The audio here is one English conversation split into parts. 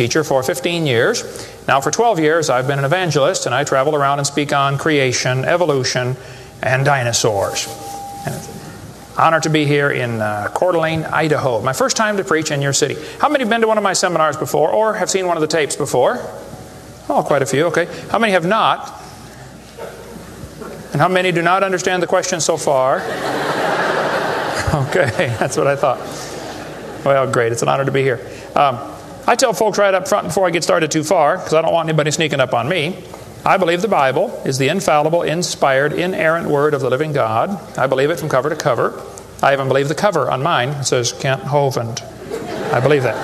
teacher for 15 years. Now for 12 years I've been an evangelist, and I travel around and speak on creation, evolution, and dinosaurs. And it's an honor to be here in Coeur d'Alene, Idaho. My first time to preach in your city. How many have been to one of my seminars before or have seen one of the tapes before? Oh, quite a few, okay. How many have not? And how many do not understand the question so far? Okay, that's what I thought. Well, great. It's an honor to be here. I tell folks right up front before I get started too far, because I don't want anybody sneaking up on me, I believe the Bible is the infallible, inspired, inerrant Word of the living God. I believe it from cover to cover. I even believe the cover on mine. It says Kent Hovind. I believe that.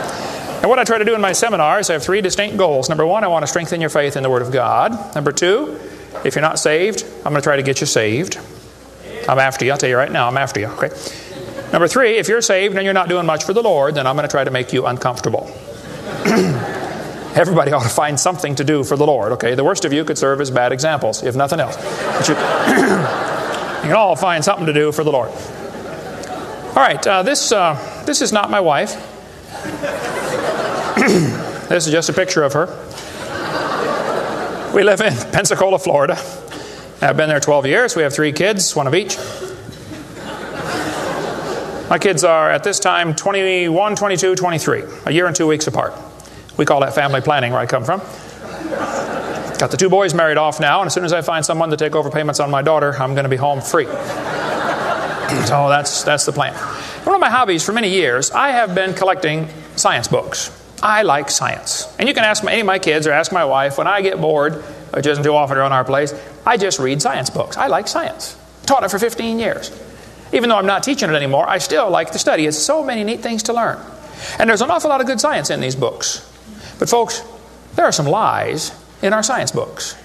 And what I try to do in my seminars, I have 3 distinct goals. Number 1, I want to strengthen your faith in the Word of God. Number 2, if you're not saved, I'm going to try to get you saved. I'm after you. I'll tell you right now, I'm after you. Okay. Number 3, if you're saved and you're not doing much for the Lord, then I'm going to try to make you uncomfortable. Everybody ought to find something to do for the Lord. Okay. The worst of you could serve as bad examples, if nothing else. But you can all find something to do for the Lord. All right. This is not my wife. This is just a picture of her. We live in Pensacola, Florida. I've been there 12 years. We have 3 kids, 1 of each. My kids are, at this time, 21, 22, 23. A year and 2 weeks apart. We call that family planning where I come from. Got the 2 boys married off now, and as soon as I find someone to take over payments on my daughter, I'm going to be home free. So that's the plan. One of my hobbies for many years, I have been collecting science books. I like science. And you can ask any of my kids or ask my wife, when I get bored, which isn't too often around our place, I just read science books. I like science. Taught it for 15 years. Even though I'm not teaching it anymore, I still like to study. It's so many neat things to learn. And there's an awful lot of good science in these books. But folks, there are some lies in our science books.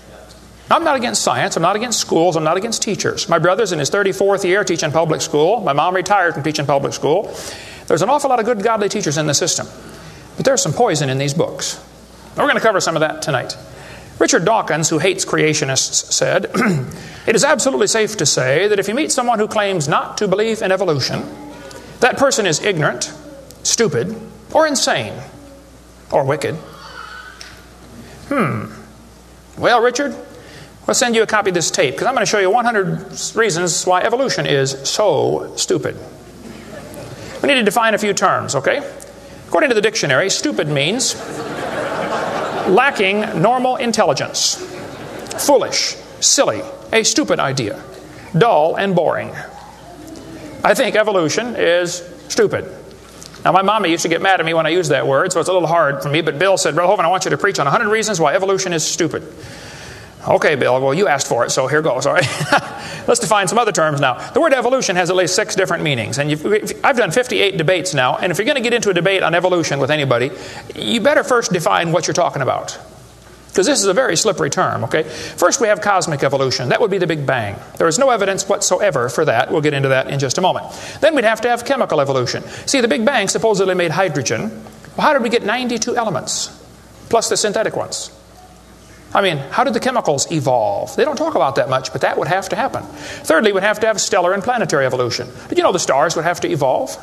I'm not against science. I'm not against schools. I'm not against teachers. My brother's in his 34th year teaching public school. My mom retired from teaching public school. There's an awful lot of good, godly teachers in the system. But there's some poison in these books. We're going to cover some of that tonight. Richard Dawkins, who hates creationists, said, "It is absolutely safe to say that if you meet someone who claims not to believe in evolution, that person is ignorant, stupid, or insane, or wicked." Well, Richard, I'll send you a copy of this tape, because I'm going to show you 100 reasons why evolution is so stupid. We need to define a few terms, okay? According to the dictionary, stupid means lacking normal intelligence, foolish, silly, a stupid idea, dull and boring. I think evolution is stupid. Now, my mommy used to get mad at me when I used that word, so it's a little hard for me, but Bill said, "Brother Hovind, I want you to preach on 100 reasons why evolution is stupid." Okay, Bill, well, you asked for it, so here goes, all right? Let's define some other terms now. The word evolution has at least 6 different meanings, and I've done 58 debates now, and if you're going to get into a debate on evolution with anybody, you better first define what you're talking about, because this is a very slippery term, okay? First, we have cosmic evolution. That would be the Big Bang. There is no evidence whatsoever for that. We'll get into that in just a moment. Then we'd have to have chemical evolution. See, the Big Bang supposedly made hydrogen. Well, how did we get 92 elements, plus the synthetic ones? I mean, how did the chemicals evolve? They don't talk about that much, but that would have to happen. Thirdly, we'd have to have stellar and planetary evolution. Did you know the stars would have to evolve?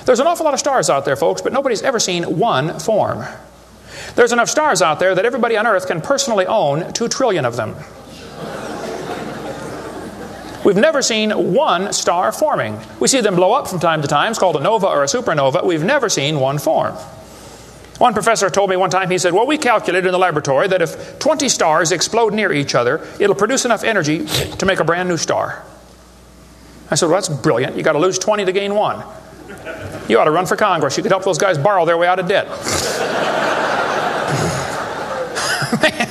There's an awful lot of stars out there, folks, but nobody's ever seen one form. There's enough stars out there that everybody on Earth can personally own 2 trillion of them. We've never seen one star forming. We see them blow up from time to time. It's called a nova or a supernova. We've never seen one form. One professor told me one time, he said, "Well, we calculated in the laboratory that if 20 stars explode near each other, it'll produce enough energy to make a brand new star." I said, "Well, that's brilliant. You got to lose 20 to gain 1. You ought to run for Congress. You could help those guys borrow their way out of debt." Man,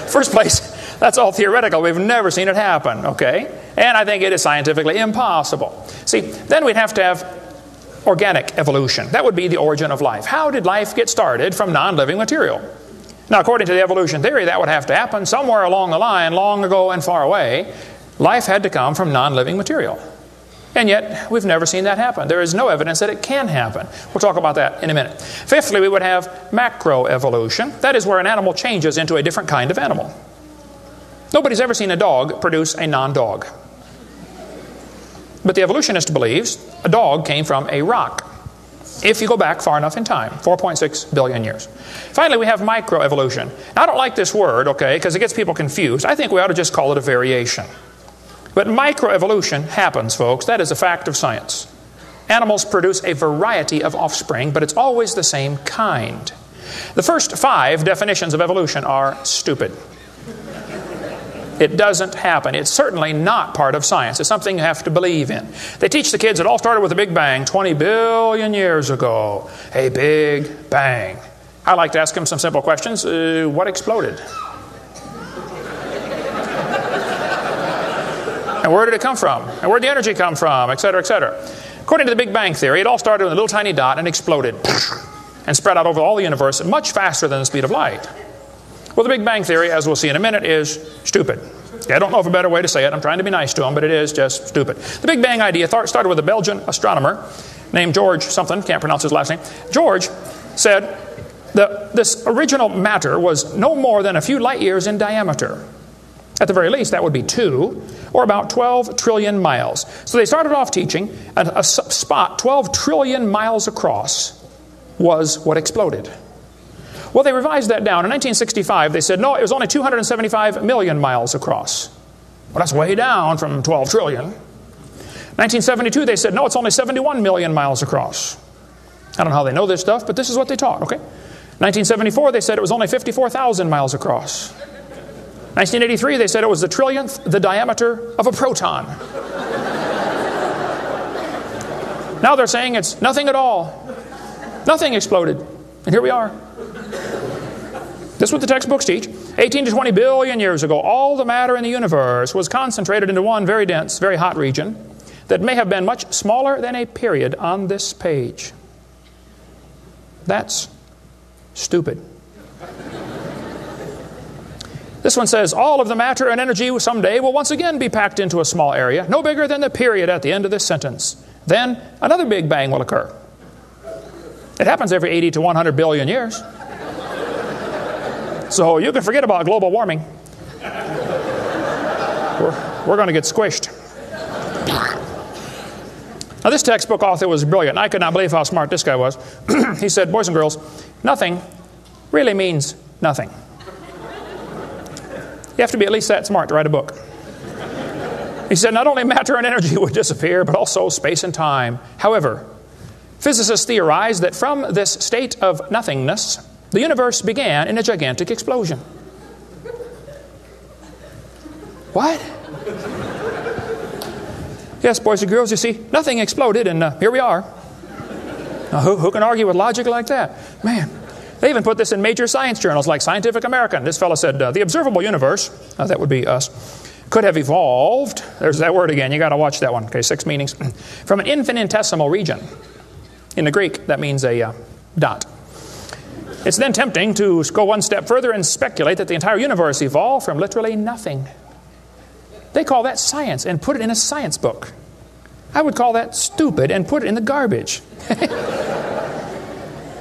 first place, that's all theoretical. We've never seen it happen, okay? And I think it is scientifically impossible. See, then we'd have to have organic evolution. That would be the origin of life. How did life get started from non-living material? Now, according to the evolution theory, that would have to happen somewhere along the line, long ago and far away. Life had to come from non-living material. And yet, we've never seen that happen. There is no evidence that it can happen. We'll talk about that in a minute. Fifthly, we would have macroevolution. That is where an animal changes into a different kind of animal. Nobody's ever seen a dog produce a non-dog. But the evolutionist believes a dog came from a rock. if you go back far enough in time, 4.6 billion years. Finally, we have microevolution. Now, I don't like this word, okay, because it gets people confused. I think we ought to just call it a variation. But microevolution happens, folks. That is a fact of science. Animals produce a variety of offspring, but it's always the same kind. The first 5 definitions of evolution are stupid. It doesn't happen. It's certainly not part of science. It's something you have to believe in. They teach the kids it all started with a big bang 20 billion years ago. A big bang. I like to ask them some simple questions. What exploded? And where did it come from? And where did the energy come from? Et cetera, et cetera. According to the Big Bang Theory, it all started with a little tiny dot and exploded and spread out over all the universe much faster than the speed of light. Well, the Big Bang Theory, as we'll see in a minute, is stupid. I don't know of a better way to say it. I'm trying to be nice to them, but it is just stupid. The Big Bang idea started with a Belgian astronomer named George something, can't pronounce his last name. George said that this original matter was no more than a few light years in diameter. At the very least, that would be 2, or about 12 trillion miles. So they started off teaching a spot 12 trillion miles across was what exploded. Well, they revised that down. In 1965, they said, no, it was only 275 million miles across. Well, that's way down from 12 trillion. 1972, they said, no, it's only 71 million miles across. I don't know how they know this stuff, but this is what they taught, okay? 1974, they said it was only 54,000 miles across. 1983, they said it was the trillionth the diameter of a proton. Now they're saying it's nothing at all. Nothing exploded. And here we are. This is what the textbooks teach. 18 to 20 billion years ago, all the matter in the universe was concentrated into one very dense, very hot region that may have been much smaller than a period on this page. That's stupid. This one says, all of the matter and energy someday will once again be packed into a small area, no bigger than the period at the end of this sentence. Then another Big Bang will occur. It happens every 80 to 100 billion years. So you can forget about global warming. We're going to get squished. Now this textbook author was brilliant. I could not believe how smart this guy was. He said, boys and girls, nothing really means nothing. You have to be at least that smart to write a book. He said not only matter and energy would disappear, but also space and time. However, physicists theorize that from this state of nothingness, the universe began in a gigantic explosion. What? Yes, boys and girls, you see, nothing exploded, and here we are. Now, who can argue with logic like that? Man, they even put this in major science journals like Scientific American. This fellow said, the observable universe, that would be us, could have evolved, there's that word again, you got to watch that one, okay, 6 meanings, from an infinitesimal region. In the Greek, that means a dot. It's then tempting to go one step further and speculate that the entire universe evolved from literally nothing. They call that science and put it in a science book. I would call that stupid and put it in the garbage.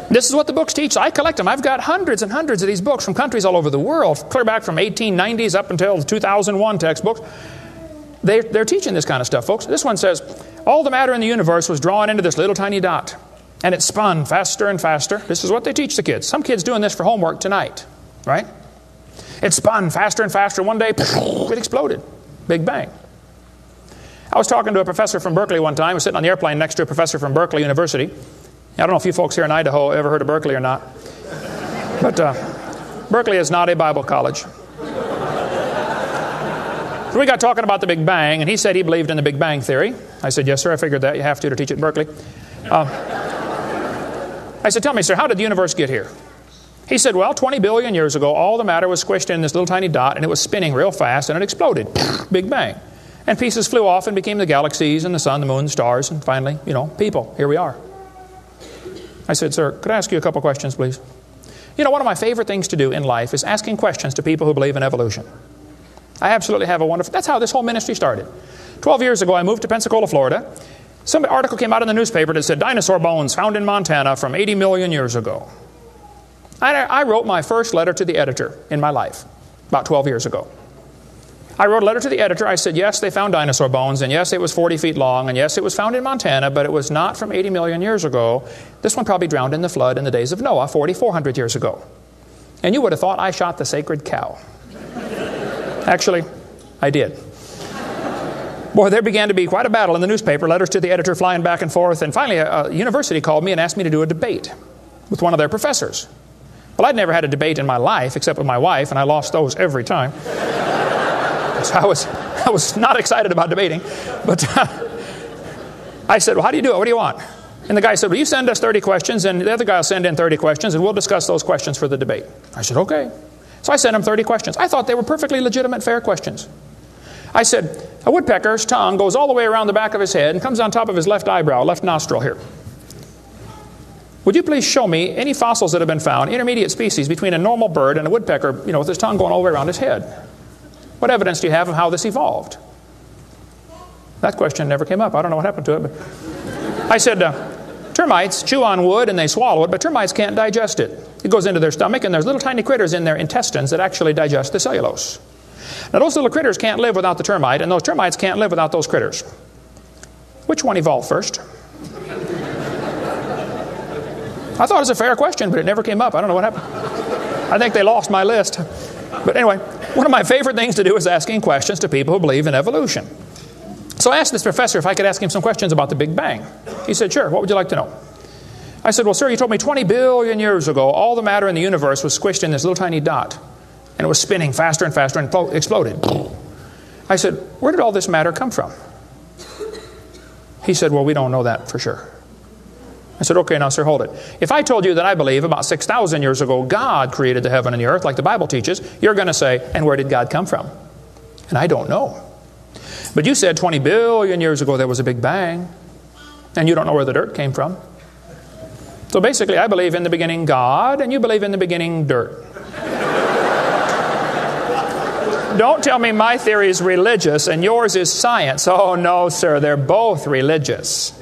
This is what the books teach. I collect them. I've got hundreds and hundreds of these books from countries all over the world, clear back from 1890s up until the 2001 textbooks. They're teaching this kind of stuff, folks. This one says, all the matter in the universe was drawn into this little tiny dot. And it spun faster and faster. This is what they teach the kids. Some kids doing this for homework tonight, right? It spun faster and faster. One day, it exploded. Big bang. I was talking to a professor from Berkeley one time. I was sitting on the airplane next to a professor from Berkeley University. I don't know if you folks here in Idaho ever heard of Berkeley or not. But Berkeley is not a Bible college. So we got talking about the Big Bang, and he said he believed in the Big Bang Theory. I said, yes, sir, I figured that. You have to teach it at Berkeley. I said, tell me, sir, how did the universe get here? He said, well, 20 billion years ago, all the matter was squished in this little tiny dot, and it was spinning real fast, and it exploded. Big bang. And pieces flew off and became the galaxies and the sun, the moon, the stars, and finally, people. Here we are. I said, sir, could I ask you a couple questions, please? One of my favorite things to do in life is asking questions to people who believe in evolution. I absolutely have a wonderful... That's how this whole ministry started. 12 years ago, I moved to Pensacola, Florida. Some article came out in the newspaper that said, dinosaur bones found in Montana from 80 million years ago. I wrote my first letter to the editor in my life, about 12 years ago. I wrote a letter to the editor. I said, yes, they found dinosaur bones, and yes, it was 40 feet long, and yes, it was found in Montana, but it was not from 80 million years ago. This one probably drowned in the flood in the days of Noah, 4,400 years ago. And you would have thought I shot the sacred cow. Actually, I did. Boy, there began to be quite a battle in the newspaper, letters to the editor flying back and forth, and finally a university called me and asked me to do a debate with one of their professors. Well, I'd never had a debate in my life except with my wife, and I lost those every time. So I was not excited about debating. But I said, well, how do you do it? What do you want? And the guy said, well, you send us 30 questions, and the other guy will send in 30 questions, and we'll discuss those questions for the debate. I said, okay. So I sent him 30 questions. I thought they were perfectly legitimate, fair questions. I said, a woodpecker's tongue goes all the way around the back of his head and comes on top of his left eyebrow, left nostril here. Would you please show me any fossils that have been found, intermediate species between a normal bird and a woodpecker, with his tongue going all the way around his head? What evidence do you have of how this evolved? That question never came up. I don't know what happened to it. But I said, termites chew on wood and they swallow it, but termites can't digest it. It goes into their stomach, and there's little tiny critters in their intestines that actually digest the cellulose. Now, those little critters can't live without the termite, and those termites can't live without those critters. Which one evolved first? I thought it was a fair question, but it never came up. I don't know what happened. I think they lost my list. But anyway, one of my favorite things to do is asking questions to people who believe in evolution. So I asked this professor if I could ask him some questions about the Big Bang. He said, sure, what would you like to know? I said, well, sir, you told me 20 billion years ago all the matter in the universe was squished in this little tiny dot. And it was spinning faster and faster and exploded. I said, where did all this matter come from? He said, well, we don't know that for sure. I said, okay, now, sir, hold it. If I told you that I believe about 6,000 years ago God created the heaven and the earth like the Bible teaches, you're going to say, and where did God come from? And I don't know. But you said 20 billion years ago there was a Big Bang, and you don't know where the dirt came from. So basically, I believe in the beginning God, and you believe in the beginning dirt. Don't tell me my theory is religious and yours is science. Oh, no, sir, they're both religious.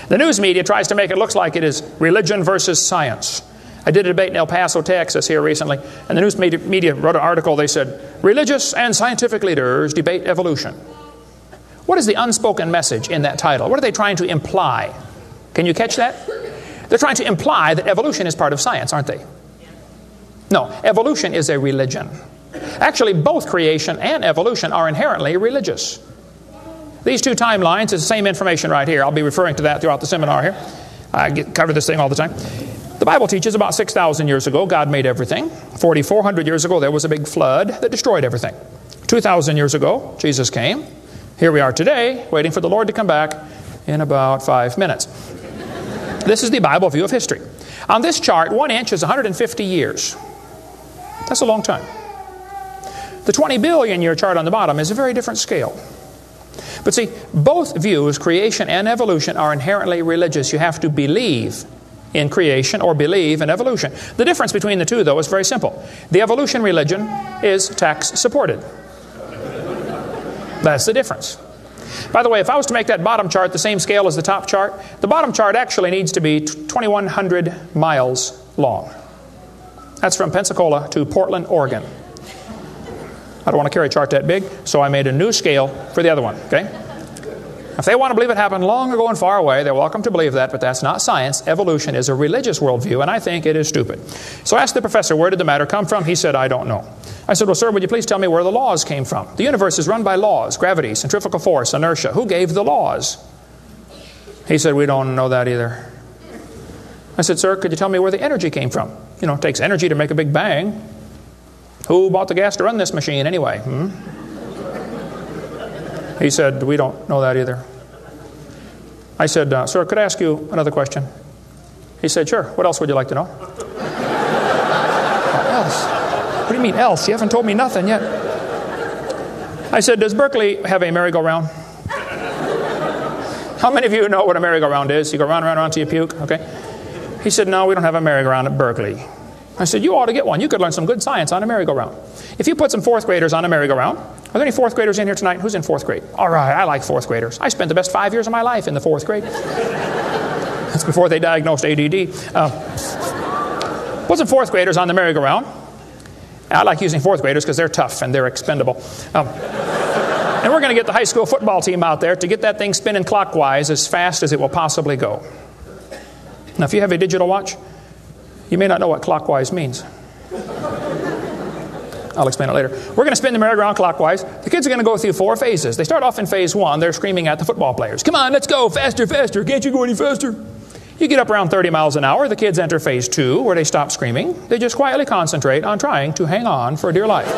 The news media tries to make it look like it is religion versus science. I did a debate in El Paso, Texas here recently, and the news media wrote an article. They said, religious and scientific leaders debate evolution. What is the unspoken message in that title? What are they trying to imply? Can you catch that? They're trying to imply that evolution is part of science, aren't they? No, evolution is a religion. Actually, both creation and evolution are inherently religious. These two timelines is the same information right here. I'll be referring to that throughout the seminar here. I cover this thing all the time. The Bible teaches about 6,000 years ago, God made everything. 4,400 years ago, there was a big flood that destroyed everything. 2,000 years ago, Jesus came. Here we are today, waiting for the Lord to come back in about 5 minutes. This is the Bible view of history. On this chart, 1 inch is 150 years. That's a long time. The 20 billion year chart on the bottom is a very different scale. But see, both views, creation and evolution, are inherently religious. You have to believe in creation or believe in evolution. The difference between the two, though, is very simple. The evolution religion is tax supported. That's the difference. By the way, if I was to make that bottom chart the same scale as the top chart, the bottom chart actually needs to be 2,100 miles long. That's from Pensacola to Portland, Oregon. I don't want to carry a chart that big, so I made a new scale for the other one, okay? If they want to believe it happened long ago and far away, they're welcome to believe that, but that's not science. Evolution is a religious worldview, and I think it is stupid. So I asked the professor, where did the matter come from? He said, I don't know. I said, well, sir, would you please tell me where the laws came from? The universe is run by laws, gravity, centrifugal force, inertia. Who gave the laws? He said, we don't know that either. I said, sir, could you tell me where the energy came from? You know, it takes energy to make a big bang. Who bought the gas to run this machine anyway? He said, we don't know that either. I said, sir, could I ask you another question? He said, sure. What else would you like to know? What else? What do you mean else? You haven't told me nothing yet. I said, does Berkeley have a merry-go-round? How many of you know what a merry-go-round is? You go round and round and round till you puke, okay? He said, no, we don't have a merry-go-round at Berkeley. I said, you ought to get one. You could learn some good science on a merry-go-round. If you put some fourth graders on a merry-go-round, are there any fourth graders in here tonight? Who's in fourth grade? All right, I like fourth graders. I spent the best 5 years of my life in the fourth grade. That's before they diagnosed ADD. Put some fourth graders on the merry-go-round. I like using fourth graders because they're tough and they're expendable. And we're going to get the high school football team out there to get that thing spinning clockwise as fast as it will possibly go. Now, if you have a digital watch, you may not know what clockwise means. I'll explain it later. We're going to spin the merry-go-round clockwise. The kids are going to go through 4 phases. They start off in phase 1. They're screaming at the football players. Come on, let's go. Faster, faster. Can't you go any faster? You get up around 30 miles an hour. The kids enter phase 2, where they stop screaming. They just quietly concentrate on trying to hang on for dear life.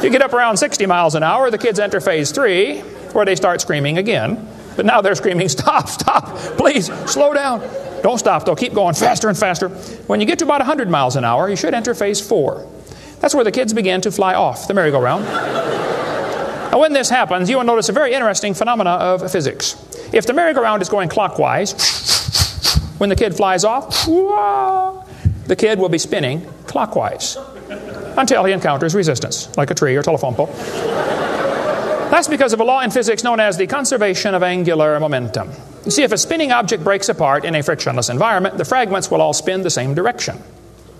You get up around 60 miles an hour. The kids enter phase 3, where they start screaming again. But now they're screaming, stop, stop, please, slow down. Don't stop, though. Keep going faster and faster. When you get to about 100 miles an hour, you should enter phase 4. That's where the kids begin to fly off the merry-go-round. Now, when this happens, you will notice a very interesting phenomena of physics. If the merry-go-round is going clockwise, when the kid flies off, the kid will be spinning clockwise until he encounters resistance, like a tree or telephone pole. That's because of a law in physics known as the conservation of angular momentum. You see, if a spinning object breaks apart in a frictionless environment, the fragments will all spin the same direction.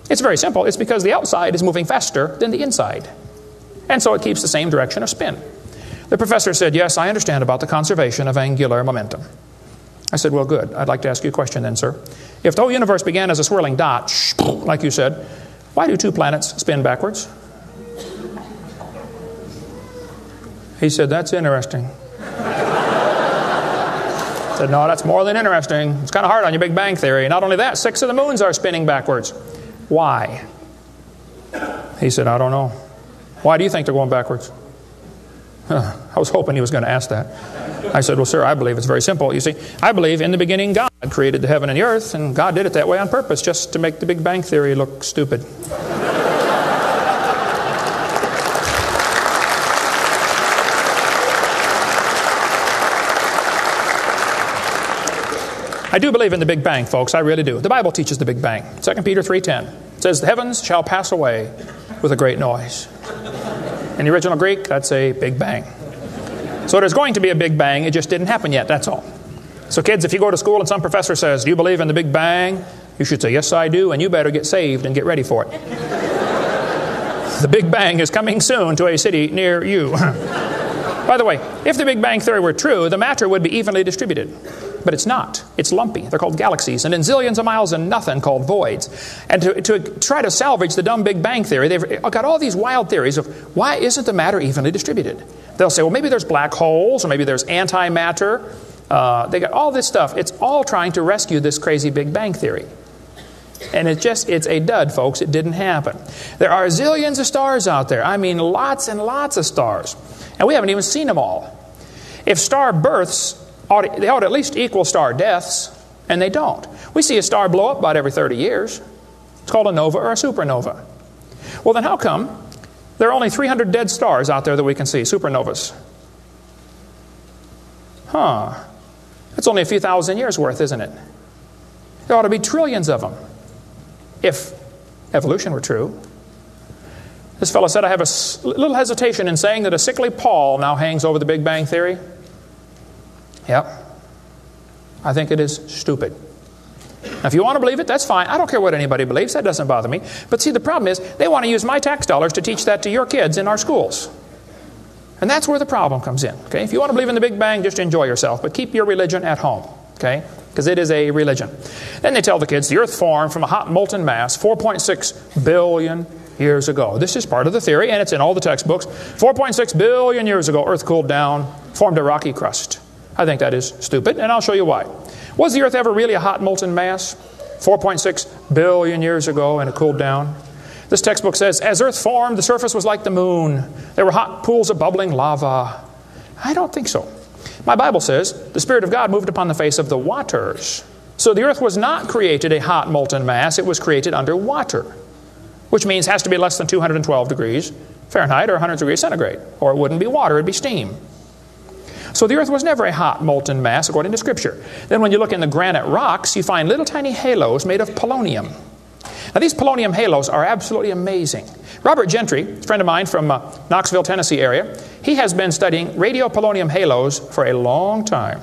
It's very simple. It's because the outside is moving faster than the inside. And so it keeps the same direction of spin. The professor said, yes, I understand about the conservation of angular momentum. I said, well, good. I'd like to ask you a question then, sir. If the whole universe began as a swirling dot, like you said, why do 2 planets spin backwards? He said, that's interesting. I said, no, that's more than interesting. It's kind of hard on your Big Bang Theory. Not only that, 6 of the moons are spinning backwards. Why? He said, I don't know. Why do you think they're going backwards? I was hoping he was going to ask that. I said, well, sir, I believe it's very simple. You see, I believe in the beginning God created the heaven and the earth, and God did it that way on purpose, just to make the Big Bang Theory look stupid. I do believe in the Big Bang, folks. I really do. The Bible teaches the Big Bang. 2 Peter 3:10 says, the heavens shall pass away with a great noise. In the original Greek, that's a Big Bang. So there's going to be a Big Bang. It just didn't happen yet, that's all. So kids, if you go to school and some professor says, do you believe in the Big Bang? You should say, yes, I do, and you better get saved and get ready for it. The Big Bang is coming soon to a city near you. By the way, if the Big Bang Theory were true, the matter would be evenly distributed. But it's not. It's lumpy. They're called galaxies. And in zillions of miles and nothing called voids. And to try to salvage the dumb Big Bang Theory, they've got all these wild theories of why isn't the matter evenly distributed? They'll say, well, maybe there's black holes, or maybe there's antimatter. They got all this stuff. It's all trying to rescue this crazy Big Bang Theory. And it's a dud, folks. It didn't happen. There are zillions of stars out there. I mean, lots and lots of stars. And we haven't even seen them all. If star births, they ought to at least equal star deaths, and they don't. We see a star blow up about every 30 years. It's called a nova or a supernova. Well, then how come there are only 300 dead stars out there that we can see, supernovas? That's only a few thousand years worth, isn't it? There ought to be trillions of them, if evolution were true. This fellow said, I have a little hesitation in saying that a sickly pall now hangs over the Big Bang Theory. Yep. I think it is stupid. Now, if you want to believe it, that's fine. I don't care what anybody believes. That doesn't bother me. But see, the problem is they want to use my tax dollars to teach that to your kids in our schools. And that's where the problem comes in. Okay? If you want to believe in the Big Bang, just enjoy yourself. But keep your religion at home. Okay? Because it is a religion. Then they tell the kids the earth formed from a hot molten mass 4.6 billion years ago. This is part of the theory, and it's in all the textbooks. 4.6 billion years ago, earth cooled down, formed a rocky crust. I think that is stupid, and I'll show you why. Was the earth ever really a hot molten mass 4.6 billion years ago, and it cooled down? This textbook says, as earth formed, the surface was like the moon. There were hot pools of bubbling lava. I don't think so. My Bible says the Spirit of God moved upon the face of the waters. So the earth was not created a hot molten mass. It was created under water, which means it has to be less than 212 degrees Fahrenheit or 100 degrees centigrade, or it wouldn't be water, it'd be steam. So the earth was never a hot molten mass according to Scripture. Then when you look in the granite rocks, you find little tiny halos made of polonium. Now these polonium halos are absolutely amazing. Robert Gentry, a friend of mine from Knoxville, Tennessee area, he has been studying radiopolonium halos for a long time.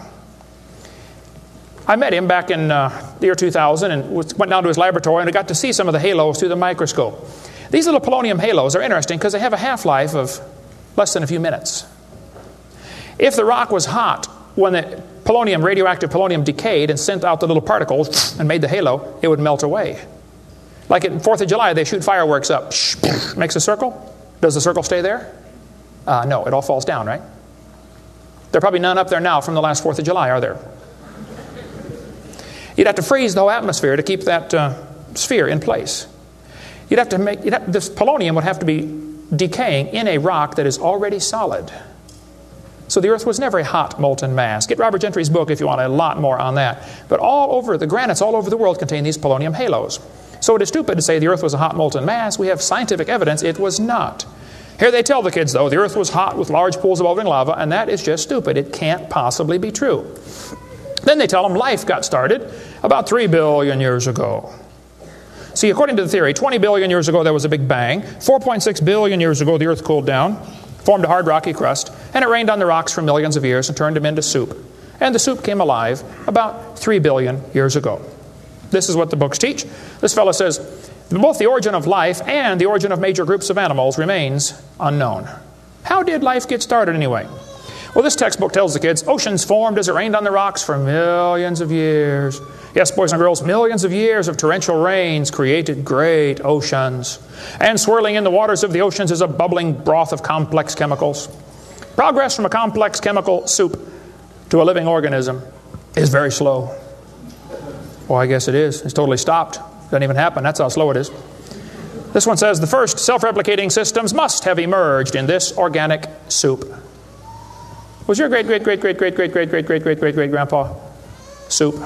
I met him back in the year 2000 and went down to his laboratory and I got to see some of the halos through the microscope. These little polonium halos are interesting because they have a half-life of less than a few minutes. If the rock was hot when the radioactive polonium decayed and sent out the little particles and made the halo, it would melt away. Like at 4th of July, they shoot fireworks up. Makes a circle. Does the circle stay there? No, it all falls down, right? There are probably none up there now from the last 4th of July, are there? You'd have to freeze the whole atmosphere to keep that sphere in place. This polonium would have to be decaying in a rock that is already solid. So the Earth was never a hot molten mass. Get Robert Gentry's book if you want a lot more on that. But all over, the granites all over the world contain these polonium halos. So it is stupid to say the Earth was a hot molten mass. We have scientific evidence it was not. Here they tell the kids, though, the Earth was hot with large pools of bubbling lava, and that is just stupid. It can't possibly be true. Then they tell them life got started about 3 billion years ago. See, according to the theory, 20 billion years ago there was a big bang. 4.6 billion years ago the Earth cooled down, formed a hard rocky crust, and it rained on the rocks for millions of years and turned them into soup. And the soup came alive about 3 billion years ago. This is what the books teach. This fellow says, both the origin of life and the origin of major groups of animals remains unknown. How did life get started anyway? Well, this textbook tells the kids, oceans formed as it rained on the rocks for millions of years. Yes, boys and girls, millions of years of torrential rains created great oceans. And swirling in the waters of the oceans is a bubbling broth of complex chemicals. Progress from a complex chemical soup to a living organism is very slow. Well, I guess it is. It's totally stopped. Doesn't even happen. That's how slow it is. This one says, the first self-replicating systems must have emerged in this organic soup. Was your great-great-great-great-great-great-great-great-great-great-great-grandpa soup?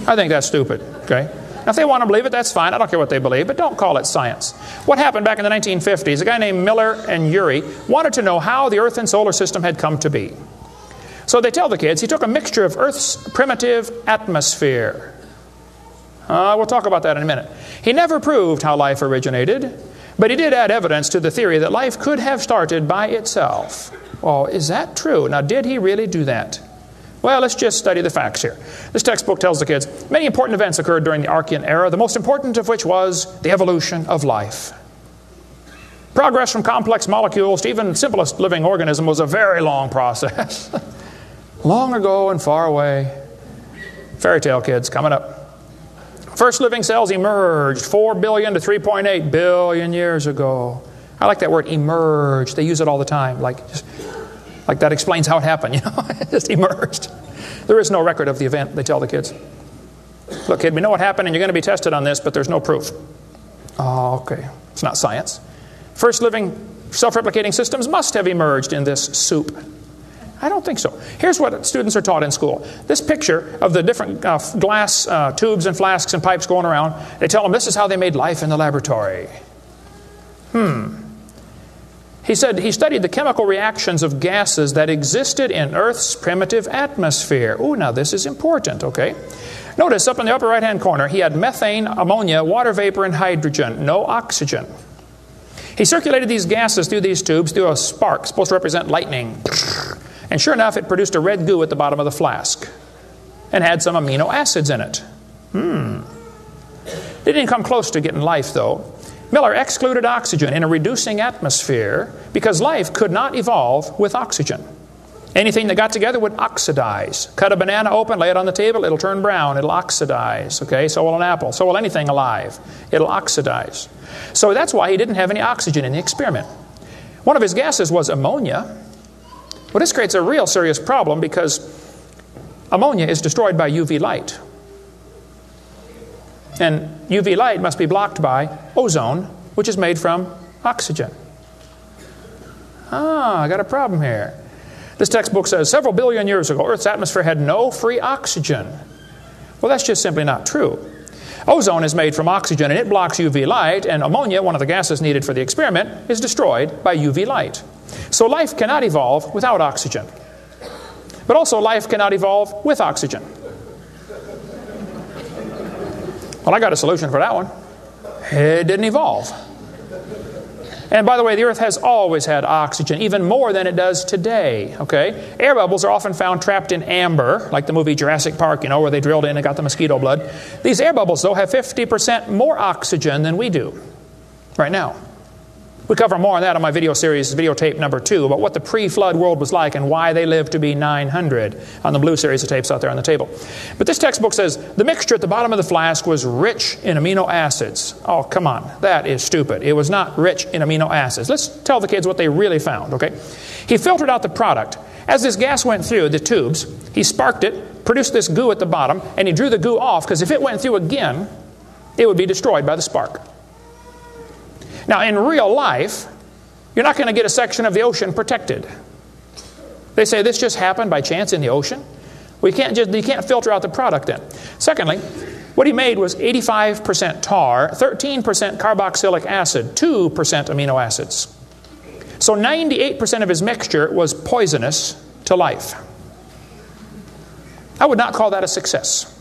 I think that's stupid, okay? Now, if they want to believe it, that's fine. I don't care what they believe, but don't call it science. What happened back in the 1950s, a guy named Miller and Urey wanted to know how the Earth and solar system had come to be. So they tell the kids he took a mixture of Earth's primitive atmosphere. We'll talk about that in a minute. He never proved how life originated, but he did add evidence to the theory that life could have started by itself. Well, is that true? Now, did he really do that? Well, let's just study the facts here. This textbook tells the kids many important events occurred during the Archean era, the most important of which was the evolution of life. Progress from complex molecules to even the simplest living organism was a very long process. Long ago and far away. Fairy tale kids coming up. First living cells emerged 4 billion to 3.8 billion years ago. I like that word, emerged. They use it all the time. Like that explains how it happened, you know. It just emerged. There is no record of the event, they tell the kids. Look, kid, we know what happened and you're going to be tested on this, but there's no proof. Oh, okay. It's not science. First living self-replicating systems must have emerged in this soup. I don't think so. Here's what students are taught in school. This picture of the different glass tubes and flasks and pipes going around, they tell them this is how they made life in the laboratory. He said he studied the chemical reactions of gases that existed in Earth's primitive atmosphere. Ooh, now this is important, okay? Notice up in the upper right-hand corner, he had methane, ammonia, water vapor, and hydrogen, no oxygen. He circulated these gases through these tubes through a spark, supposed to represent lightning. And sure enough, it produced a red goo at the bottom of the flask and had some amino acids in it. It didn't come close to getting life, though. Miller excluded oxygen in a reducing atmosphere because life could not evolve with oxygen. Anything that got together would oxidize. Cut a banana open, lay it on the table, it'll turn brown, it'll oxidize. Okay, so will an apple, so will anything alive. It'll oxidize. So that's why he didn't have any oxygen in the experiment. One of his gases was ammonia. Well, this creates a real serious problem because ammonia is destroyed by UV light. And UV light must be blocked by ozone, which is made from oxygen. I got a problem here. This textbook says several billion years ago, Earth's atmosphere had no free oxygen. Well, that's just simply not true. Ozone is made from oxygen and it blocks UV light, and ammonia, one of the gases needed for the experiment, is destroyed by UV light. So life cannot evolve without oxygen. But also life cannot evolve with oxygen. Well, I got a solution for that one. It didn't evolve. And by the way, the Earth has always had oxygen, even more than it does today, okay? Air bubbles are often found trapped in amber, like the movie Jurassic Park, you know, where they drilled in and got the mosquito blood. These air bubbles, though, have 50% more oxygen than we do right now. We cover more on that on my video series, videotape number 2, about what the pre-flood world was like and why they lived to be 900 on the blue series of tapes out there on the table. But this textbook says the mixture at the bottom of the flask was rich in amino acids. Oh, come on. That is stupid. It was not rich in amino acids. Let's tell the kids what they really found, okay? He filtered out the product. As this gas went through the tubes, he sparked it, produced this goo at the bottom, and he drew the goo off because if it went through again, it would be destroyed by the spark. Now, in real life, you're not going to get a section of the ocean protected. They say this just happened by chance in the ocean. You can't filter out the product then. Secondly, what he made was 85% tar, 13% carboxylic acid, 2% amino acids. So 98% of his mixture was poisonous to life. I would not call that a success.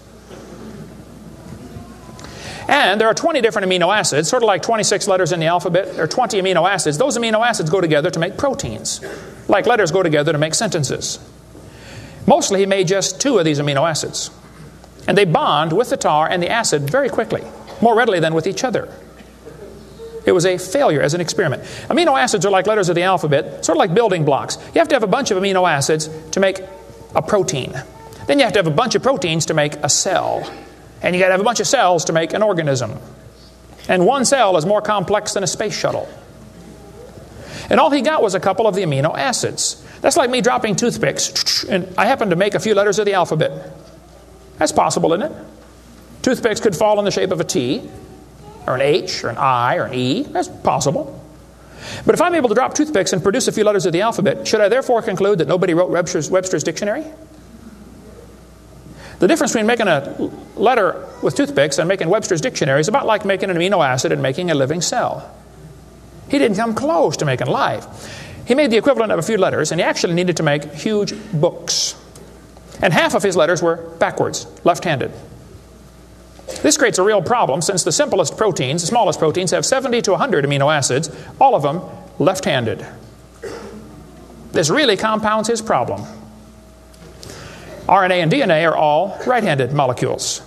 And there are 20 different amino acids, sort of like 26 letters in the alphabet. There are 20 amino acids. Those amino acids go together to make proteins, like letters go together to make sentences. Mostly he made just 2 of these amino acids. And they bond with the tar and the acid very quickly, more readily than with each other. It was a failure as an experiment. Amino acids are like letters of the alphabet, sort of like building blocks. You have to have a bunch of amino acids to make a protein. Then you have to have a bunch of proteins to make a cell. And you got to have a bunch of cells to make an organism. And one cell is more complex than a space shuttle. And all he got was a couple of the amino acids. That's like me dropping toothpicks, and I happen to make a few letters of the alphabet. That's possible, isn't it? Toothpicks could fall in the shape of a T, or an H, or an I, or an E. That's possible. But if I'm able to drop toothpicks and produce a few letters of the alphabet, should I therefore conclude that nobody wrote Webster's dictionary? The difference between making a letter with toothpicks and making Webster's dictionary is about like making an amino acid and making a living cell. He didn't come close to making life. He made the equivalent of a few letters, and he actually needed to make huge books. And half of his letters were backwards, left-handed. This creates a real problem since the simplest proteins, the smallest proteins, have 70 to 100 amino acids, all of them left-handed. This really compounds his problem. RNA and DNA are all right-handed molecules,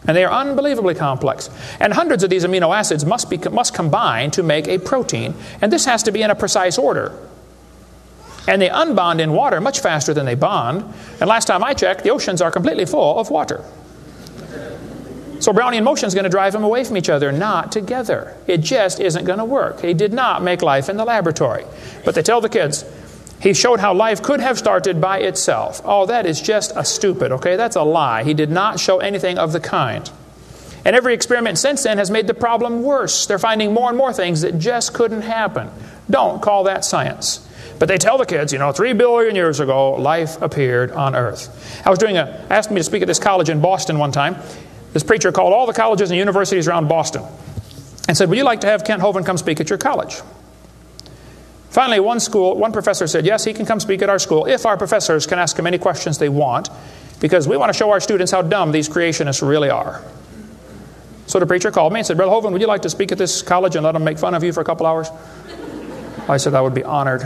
and they are unbelievably complex. And hundreds of these amino acids must combine to make a protein, and this has to be in a precise order. And they unbond in water much faster than they bond, and last time I checked, the oceans are completely full of water. So Brownian motion is going to drive them away from each other, not together. It just isn't going to work. He did not make life in the laboratory. But they tell the kids, he showed how life could have started by itself. Oh, that is just a stupid, okay? That's a lie. He did not show anything of the kind. And every experiment since then has made the problem worse. They're finding more and more things that just couldn't happen. Don't call that science. But they tell the kids, 3 billion years ago, life appeared on Earth. Asked me to speak at this college in Boston one time. This preacher called all the colleges and universities around Boston and said, would you like to have Kent Hovind come speak at your college? Finally, one professor said, yes, he can come speak at our school if our professors can ask him any questions they want, because we want to show our students how dumb these creationists really are. So the preacher called me and said, Brother Hovind, would you like to speak at this college and let them make fun of you for a couple hours? I said, I would be honored.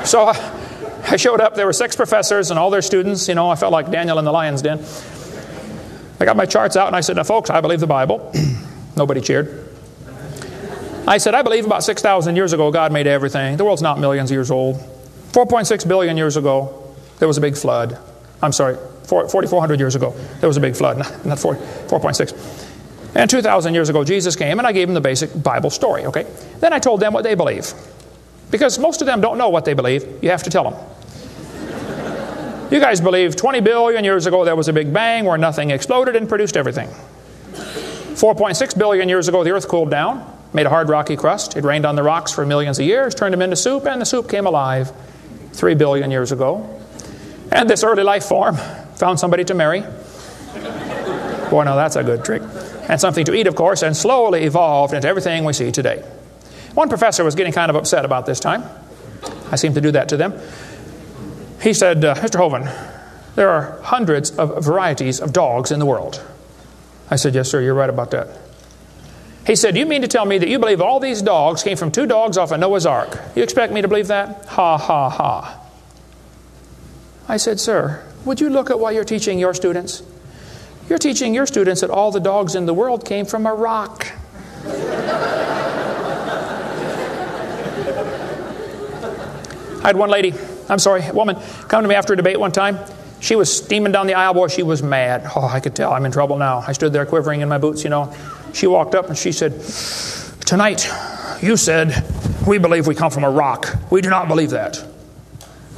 So I showed up. There were 6 professors and all their students. I felt like Daniel in the lion's den. I got my charts out and I said, now folks, I believe the Bible. Nobody cheered. I said, I believe about 6,000 years ago God made everything. The world's not millions of years old. 4.6 billion years ago, there was a big flood. I'm sorry, 4,400 years ago, there was a big flood. Not 4.6. And 2,000 years ago, Jesus came, and I gave them the basic Bible story, okay? Then I told them what they believe. Because most of them don't know what they believe. You have to tell them. You guys believe 20 billion years ago there was a big bang where nothing exploded and produced everything. 4.6 billion years ago, the earth cooled down, made a hard rocky crust. It rained on the rocks for millions of years, turned them into soup, and the soup came alive 3 billion years ago. And this early life form found somebody to marry. Boy, now that's a good trick. And something to eat, of course, and slowly evolved into everything we see today. One professor was getting kind of upset about this time. I seem to do that to them. He said, Mr. Hovind, there are hundreds of varieties of dogs in the world. I said, yes, sir, you're right about that. He said, you mean to tell me that you believe all these dogs came from 2 dogs off of Noah's Ark? You expect me to believe that? Ha, ha, ha. I said, sir, would you look at what you're teaching your students? You're teaching your students that all the dogs in the world came from a rock. I had one woman, come to me after a debate one time. She was steaming down the aisle. Boy, she was mad. Oh, I could tell I'm in trouble now. I stood there quivering in my boots, you know. She walked up and she said, tonight you said we believe we come from a rock. We do not believe that.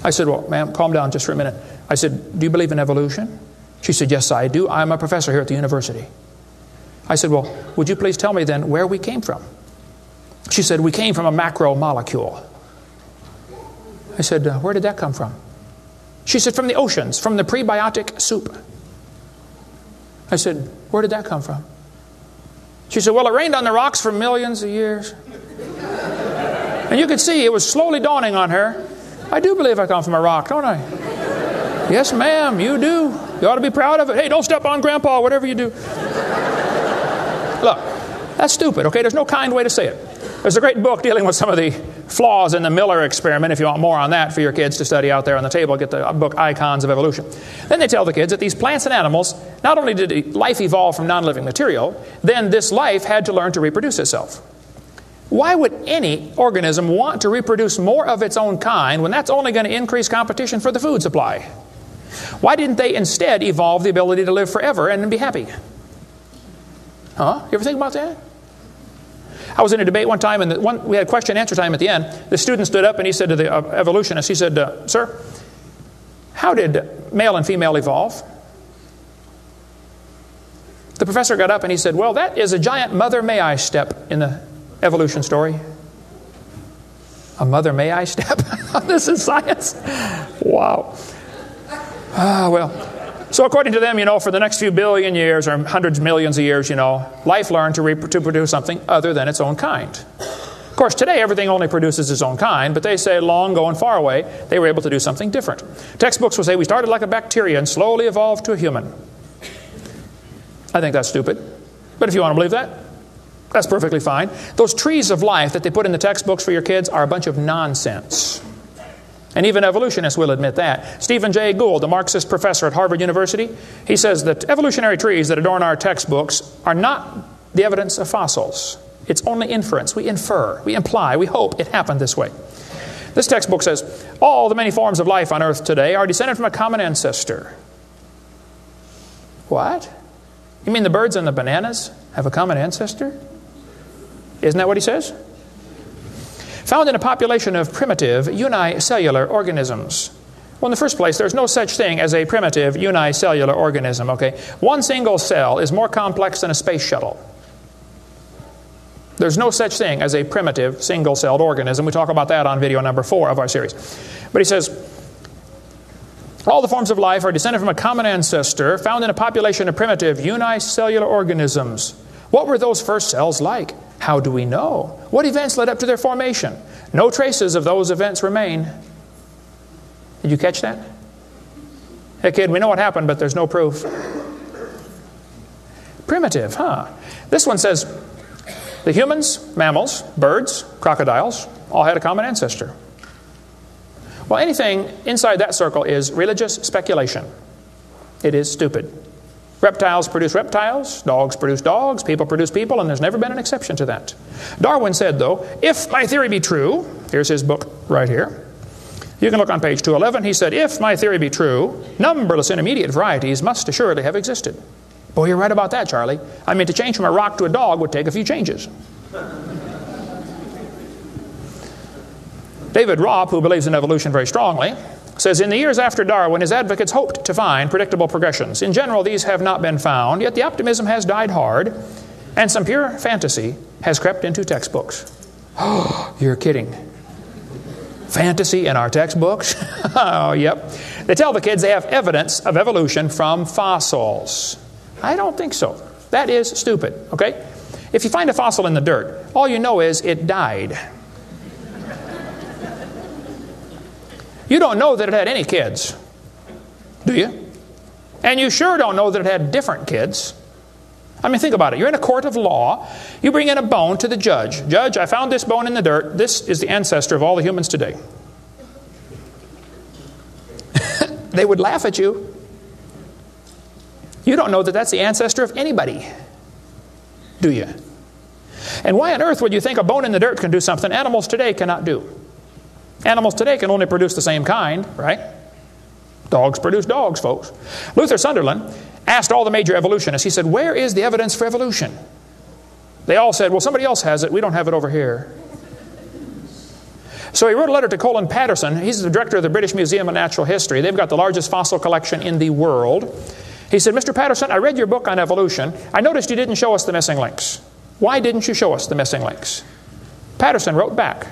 I said, well, ma'am, calm down just for a minute. I said, do you believe in evolution? She said, yes, I do. I'm a professor here at the university. I said, well, would you please tell me then where we came from? She said, we came from a macromolecule. I said, where did that come from? She said, from the oceans, from the prebiotic soup. I said, where did that come from? She said, well, it rained on the rocks for millions of years. And you could see it was slowly dawning on her. I do believe I come from a rock, don't I? Yes, ma'am, you do. You ought to be proud of it. Hey, don't step on Grandpa, whatever you do. Look, that's stupid, okay? There's no kind way to say it. There's a great book dealing with some of the flaws in the Miller experiment. If you want more on that for your kids to study out there on the table, get the book Icons of Evolution. Then they tell the kids that these plants and animals, not only did life evolve from non-living material, then this life had to learn to reproduce itself. Why would any organism want to reproduce more of its own kind when that's only going to increase competition for the food supply? Why didn't they instead evolve the ability to live forever and be happy? Huh? You ever think about that? I was in a debate one time, and we had question and answer time at the end. The student stood up and he said to the evolutionist, he said, sir, how did male and female evolve? The professor got up and he said, well, that is a giant mother may I step in the evolution story. A mother may I step? This is science. Wow. Well, so according to them, for the next few billion years or hundreds of millions of years, life learned to produce something other than its own kind. Of course, today everything only produces its own kind, but they say long ago and far away, they were able to do something different. Textbooks will say we started like a bacteria and slowly evolved to a human. I think that's stupid. But if you want to believe that, that's perfectly fine. Those trees of life that they put in the textbooks for your kids are a bunch of nonsense. And even evolutionists will admit that. Stephen Jay Gould, a Marxist professor at Harvard University, he says that evolutionary trees that adorn our textbooks are not the evidence of fossils. It's only inference. We infer, we imply, we hope it happened this way. This textbook says, all the many forms of life on Earth today are descended from a common ancestor. What? You mean the birds and the bananas have a common ancestor? Isn't that what he says? Found in a population of primitive unicellular organisms. Well, in the first place, there's no such thing as a primitive unicellular organism, okay? One single cell is more complex than a space shuttle. There's no such thing as a primitive single-celled organism. We talk about that on video number 4 of our series. But he says, all the forms of life are descended from a common ancestor found in a population of primitive unicellular organisms. What were those first cells like? How do we know? What events led up to their formation? No traces of those events remain. Did you catch that? Hey kid, we know what happened, but there's no proof. Primitive, huh? This one says, the humans, mammals, birds, crocodiles, all had a common ancestor. Well, anything inside that circle is religious speculation. It is stupid. Reptiles produce reptiles, dogs produce dogs, people produce people, and there's never been an exception to that. Darwin said, though, if my theory be true, here's his book right here. You can look on page 211. He said, if my theory be true, numberless intermediate varieties must assuredly have existed. Boy, you're right about that, Charlie. I mean, to change from a rock to a dog would take a few changes. David Ropp, who believes in evolution very strongly, says, in the years after Darwin, his advocates hoped to find predictable progressions. In general, these have not been found, yet the optimism has died hard, and some pure fantasy has crept into textbooks. Oh, you're kidding. Fantasy in our textbooks? Oh, yep. They tell the kids they have evidence of evolution from fossils. I don't think so. That is stupid, okay? If you find a fossil in the dirt, all you know is it died. You don't know that it had any kids, do you? And you sure don't know that it had different kids. I mean, think about it. You're in a court of law. You bring in a bone to the judge. Judge, I found this bone in the dirt. This is the ancestor of all the humans today. They would laugh at you. You don't know that that's the ancestor of anybody, do you? And why on earth would you think a bone in the dirt can do something animals today cannot do? Animals today can only produce the same kind, right? Dogs produce dogs, folks. Luther Sunderland asked all the major evolutionists, he said, where is the evidence for evolution? They all said, well, somebody else has it. We don't have it over here. So he wrote a letter to Colin Patterson. He's the director of the British Museum of Natural History. They've got the largest fossil collection in the world. He said, Mr. Patterson, I read your book on evolution. I noticed you didn't show us the missing links. Why didn't you show us the missing links? Patterson wrote back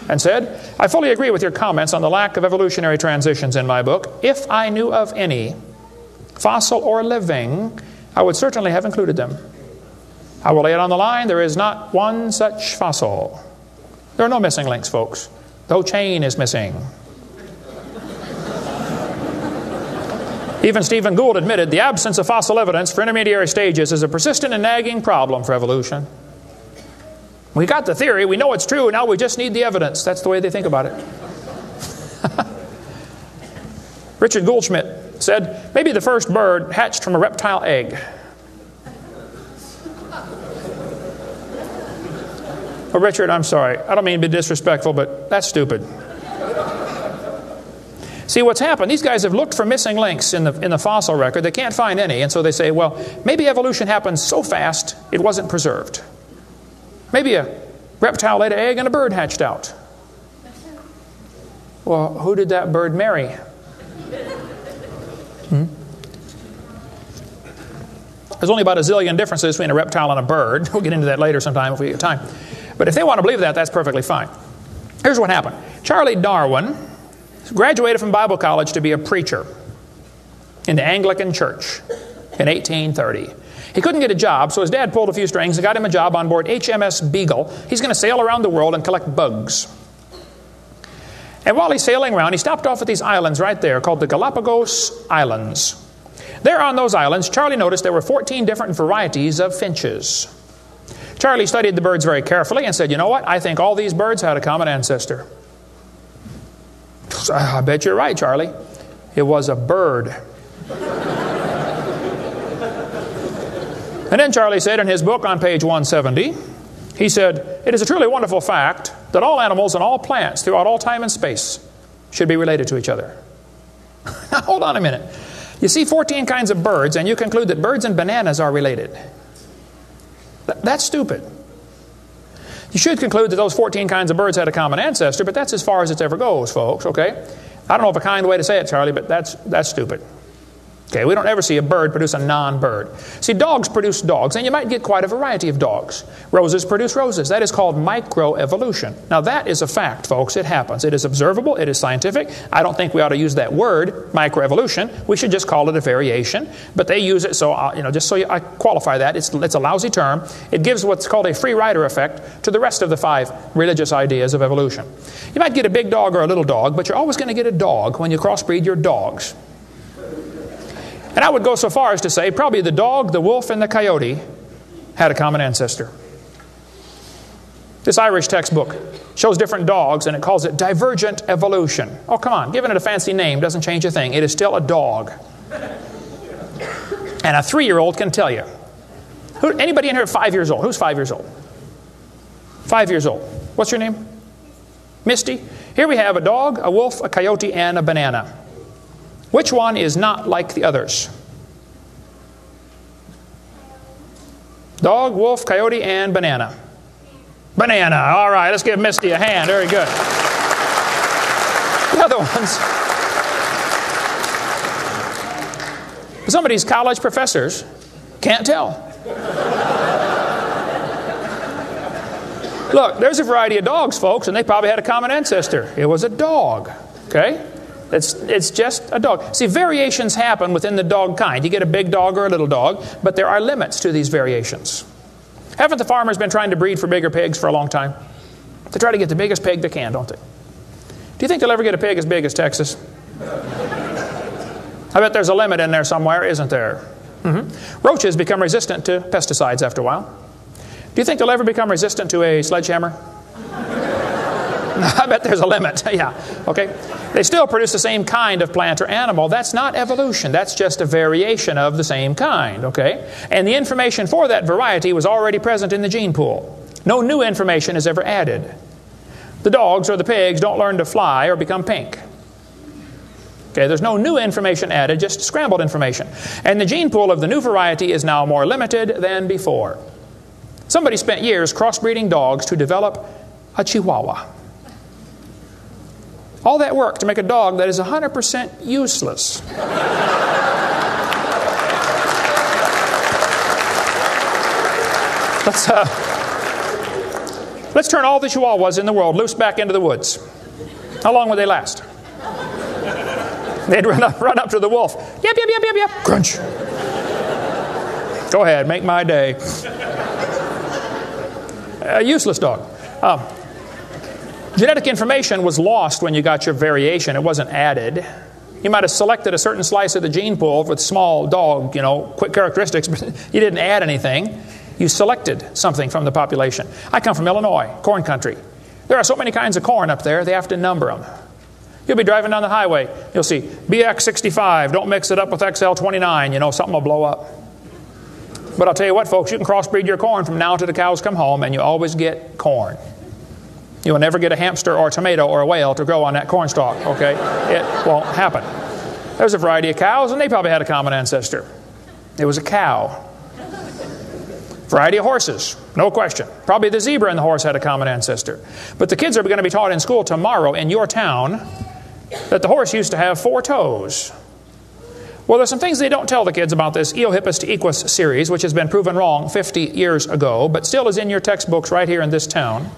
and said, I fully agree with your comments on the lack of evolutionary transitions in my book. If I knew of any, fossil or living, I would certainly have included them. I will lay it on the line, there is not one such fossil. There are no missing links, folks. The whole chain is missing. Even Stephen Gould admitted the absence of fossil evidence for intermediary stages is a persistent and nagging problem for evolution. We got the theory, we know it's true, now we just need the evidence. That's the way they think about it. Richard Goldschmidt said, maybe the first bird hatched from a reptile egg. Well, Richard, I'm sorry. I don't mean to be disrespectful, but that's stupid. See, what's happened, these guys have looked for missing links in the fossil record. They can't find any, and so they say, well, maybe evolution happened so fast it wasn't preserved. Maybe a reptile laid an egg and a bird hatched out. Well, who did that bird marry? There's only about a zillion differences between a reptile and a bird. We'll get into that later sometime if we get time. But if they want to believe that, that's perfectly fine. Here's what happened. Charlie Darwin graduated from Bible college to be a preacher in the Anglican Church in 1830. He couldn't get a job, so his dad pulled a few strings and got him a job on board HMS Beagle. He's going to sail around the world and collect bugs. And while he's sailing around, he stopped off at these islands right there called the Galapagos Islands. There on those islands, Charlie noticed there were 14 different varieties of finches. Charlie studied the birds very carefully and said, you know what? I think all these birds had a common ancestor. I bet you're right, Charlie. It was a bird. And then Charlie said in his book on page 170, he said, it is a truly wonderful fact that all animals and all plants throughout all time and space should be related to each other. Now, hold on a minute. You see 14 kinds of birds, and you conclude that birds and bananas are related. That's stupid. You should conclude that those 14 kinds of birds had a common ancestor, but that's as far as it ever goes, folks, okay? I don't know of a kind way to say it, Charlie, but that's stupid. Okay, we don't ever see a bird produce a non-bird. See, dogs produce dogs, and you might get quite a variety of dogs. Roses produce roses. That is called microevolution. Now, that is a fact, folks. It happens. It is observable. It is scientific. I don't think we ought to use that word, microevolution. We should just call it a variation. But they use it, so just so I qualify that, it's a lousy term. It gives what's called a free rider effect to the rest of the 5 religious ideas of evolution. You might get a big dog or a little dog, but you're always going to get a dog when you crossbreed your dogs. And I would go so far as to say probably the dog, the wolf, and the coyote had a common ancestor. This Irish textbook shows different dogs, and it calls it divergent evolution. Oh, come on. Giving it a fancy name doesn't change a thing. It is still a dog. And a 3-year-old can tell you. Anybody in here 5 years old? Who's 5 years old? 5 years old. What's your name? Misty. Here we have a dog, a wolf, a coyote, and a banana. Which one is not like the others? Dog, wolf, coyote, and banana. Banana. All right, let's give Misty a hand. Very good. The other ones. Some of these college professors can't tell. Look, there's a variety of dogs, folks, and they probably had a common ancestor. It was a dog. Okay? It's just a dog. See, variations happen within the dog kind. You get a big dog or a little dog, but there are limits to these variations. Haven't the farmers been trying to breed for bigger pigs for a long time? They try to get the biggest pig they can, don't they? Do you think they'll ever get a pig as big as Texas? I bet there's a limit in there somewhere, isn't there? Roaches become resistant to pesticides after a while. Do you think they'll ever become resistant to a sledgehammer? I bet there's a limit. Yeah, okay. They still produce the same kind of plant or animal. That's not evolution. That's just a variation of the same kind, okay? And the information for that variety was already present in the gene pool. No new information is ever added. The dogs or the pigs don't learn to fly or become pink. Okay, there's no new information added, just scrambled information. And the gene pool of the new variety is now more limited than before. Somebody spent years crossbreeding dogs to develop a Chihuahua. All that work to make a dog that is 100% useless. Let's turn all the Chihuahuas in the world loose back into the woods. How long would they last? They'd run up to the wolf. Yep, yep, yep, yep, yep. Crunch. Go ahead, make my day. A useless dog. Genetic information was lost when you got your variation. It wasn't added. You might have selected a certain slice of the gene pool with small dog, quick characteristics, but you didn't add anything. You selected something from the population. I come from Illinois, corn country. There are so many kinds of corn up there, they have to number them. You'll be driving down the highway. You'll see BX65. Don't mix it up with XL29. Something will blow up. But I'll tell you what, folks, you can crossbreed your corn from now till the cows come home, and you always get corn. You will never get a hamster or a tomato or a whale to grow on that corn stalk, okay? It won't happen. There's a variety of cows, and they probably had a common ancestor. It was a cow. Variety of horses, no question. Probably the zebra and the horse had a common ancestor. But the kids are going to be taught in school tomorrow in your town that the horse used to have 4 toes. Well, there's some things they don't tell the kids about this Eohippus to Equus series, which has been proven wrong 50 years ago, but still is in your textbooks right here in this town.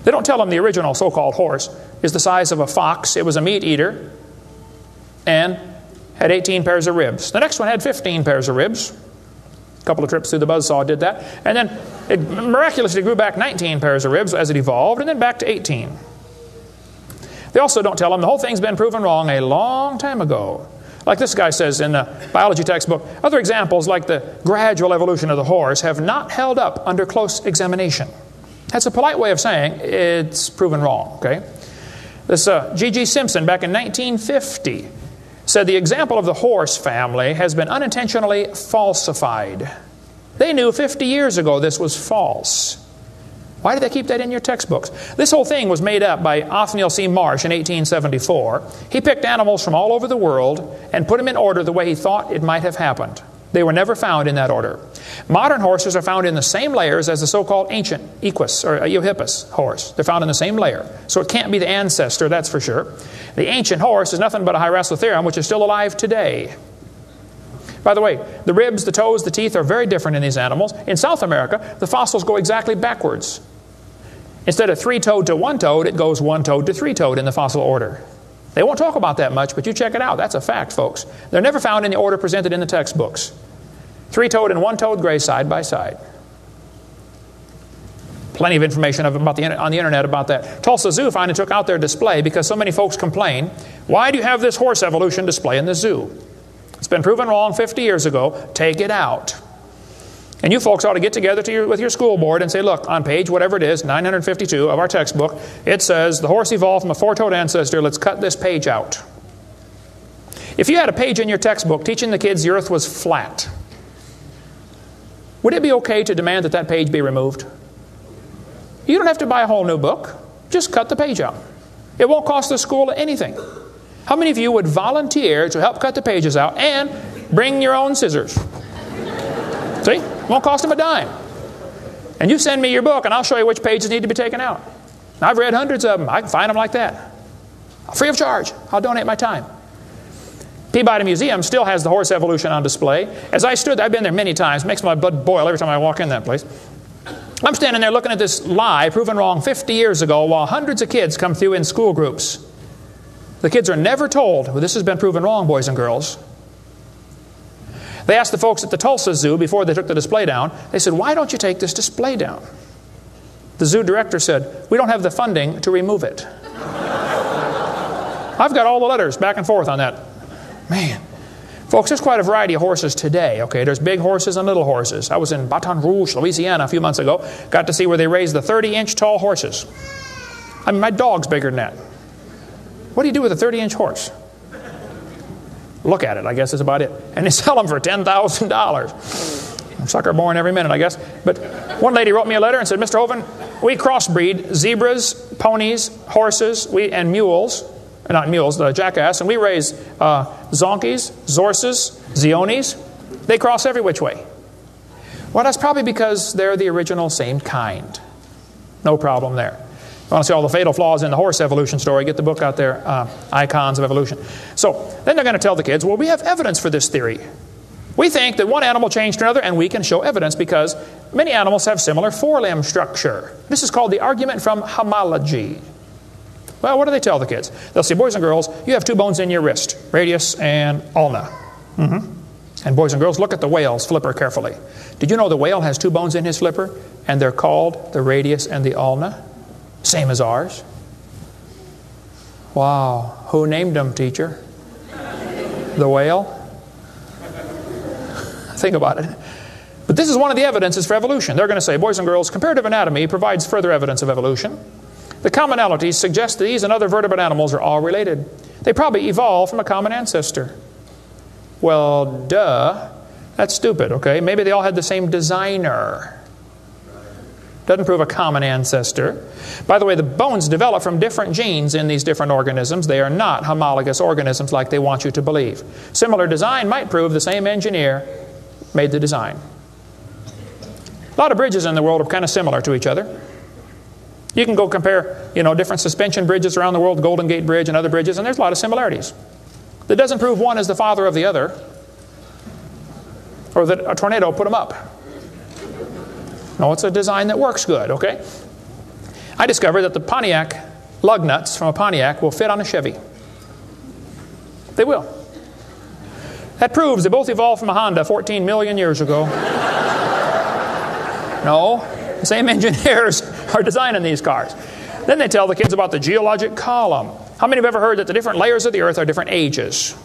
They don't tell them the original so-called horse is the size of a fox. It was a meat eater and had 18 pairs of ribs. The next one had 15 pairs of ribs. A couple of trips through the buzzsaw did that. And then it miraculously grew back 19 pairs of ribs as it evolved, and then back to 18. They also don't tell them the whole thing's been proven wrong a long time ago. Like this guy says in the biology textbook, other examples like the gradual evolution of the horse have not held up under close examination. That's a polite way of saying it's proven wrong, okay? This G.G. Simpson back in 1950 said the example of the horse family has been unintentionally falsified. They knew 50 years ago this was false. Why did they keep that in your textbooks? This whole thing was made up by Othniel C. Marsh in 1874. He picked animals from all over the world and put them in order the way he thought it might have happened. They were never found in that order. Modern horses are found in the same layers as the so-called ancient Equus or Eohippus horse. They're found in the same layer. So it can't be the ancestor, that's for sure. The ancient horse is nothing but a Hyracotherum, which is still alive today. By the way, the ribs, the toes, the teeth are very different in these animals. In South America, the fossils go exactly backwards. Instead of 3-toed to 1-toed, it goes 1-toed to 3-toed in the fossil order. They won't talk about that much, but you check it out. That's a fact, folks. They're never found in the order presented in the textbooks. 3-toed and 1-toed gray side by side. Plenty of information on the internet about that. Tulsa Zoo finally took out their display because so many folks complain, why do you have this horse evolution display in the zoo? It's been proven wrong 50 years ago. Take it out. And you folks ought to get together with your school board and say, look, on page whatever it is, 952 of our textbook, it says the horse evolved from a 4-toed ancestor. Let's cut this page out. If you had a page in your textbook teaching the kids the earth was flat, would it be okay to demand that that page be removed? You don't have to buy a whole new book. Just cut the page out. It won't cost the school anything. How many of you would volunteer to help cut the pages out and bring your own scissors? See? Won't cost them a dime. And you send me your book and I'll show you which pages need to be taken out. I've read hundreds of them. I can find them like that. Free of charge. I'll donate my time. Peabody Museum still has the horse evolution on display. As I stood there, I've been there many times. It makes my blood boil every time I walk in that place. I'm standing there looking at this lie proven wrong 50 years ago while hundreds of kids come through in school groups. The kids are never told, well, this has been proven wrong, boys and girls. They asked the folks at the Tulsa Zoo before they took the display down, they said, why don't you take this display down? The zoo director said, we don't have the funding to remove it. I've got all the letters back and forth on that. Man, Folks, there's quite a variety of horses today, okay? There's big horses and little horses. I was in Baton Rouge, Louisiana a few months ago. Got to see where they raised the 30-inch tall horses. I mean, my dog's bigger than that. What do you do with a 30-inch horse? Look at it, I guess is about it. And they sell them for $10,000. Sucker born every minute, I guess. But one lady wrote me a letter and said, Mr. Hovind, we crossbreed zebras, ponies, horses, and mules. Not mules, the jackass. And we raise zonkies, zorses, zeonies. They cross every which way. Well, that's probably because they're the original same kind. No problem there. You want to see all the fatal flaws in the horse evolution story, get the book out there, Icons of Evolution. So then they're going to tell the kids, well, we have evidence for this theory. We think that one animal changed to another, and we can show evidence because many animals have similar forelimb structure. This is called the argument from homology. Well, what do they tell the kids? They'll say, boys and girls, you have two bones in your wrist, radius and ulna. And boys and girls, look at the whale's flipper carefully. Did you know the whale has two bones in his flipper, and they're called the radius and the ulna? Same as ours. Wow. Who named them, teacher? The whale? Think about it. But this is one of the evidences for evolution. They're going to say, boys and girls, comparative anatomy provides further evidence of evolution. The commonalities suggest that these and other vertebrate animals are all related. They probably evolved from a common ancestor. Well, duh. That's stupid, okay? Maybe they all had the same designer. Doesn't prove a common ancestor. By the way, the bones develop from different genes in these different organisms. They are not homologous organisms like they want you to believe. Similar design might prove the same engineer made the design. A lot of bridges in the world are kind of similar to each other. You can go compare, different suspension bridges around the world, Golden Gate Bridge and other bridges, and there's a lot of similarities. That doesn't prove one is the father of the other, or that a tornado put them up. No, it's a design that works good, okay? I discovered that the Pontiac lug nuts from a Pontiac will fit on a Chevy. They will. That proves they both evolved from a Honda 14 million years ago. No, the same engineers are designing these cars. Then they tell the kids about the geologic column. How many have ever heard that the different layers of the earth are different ages?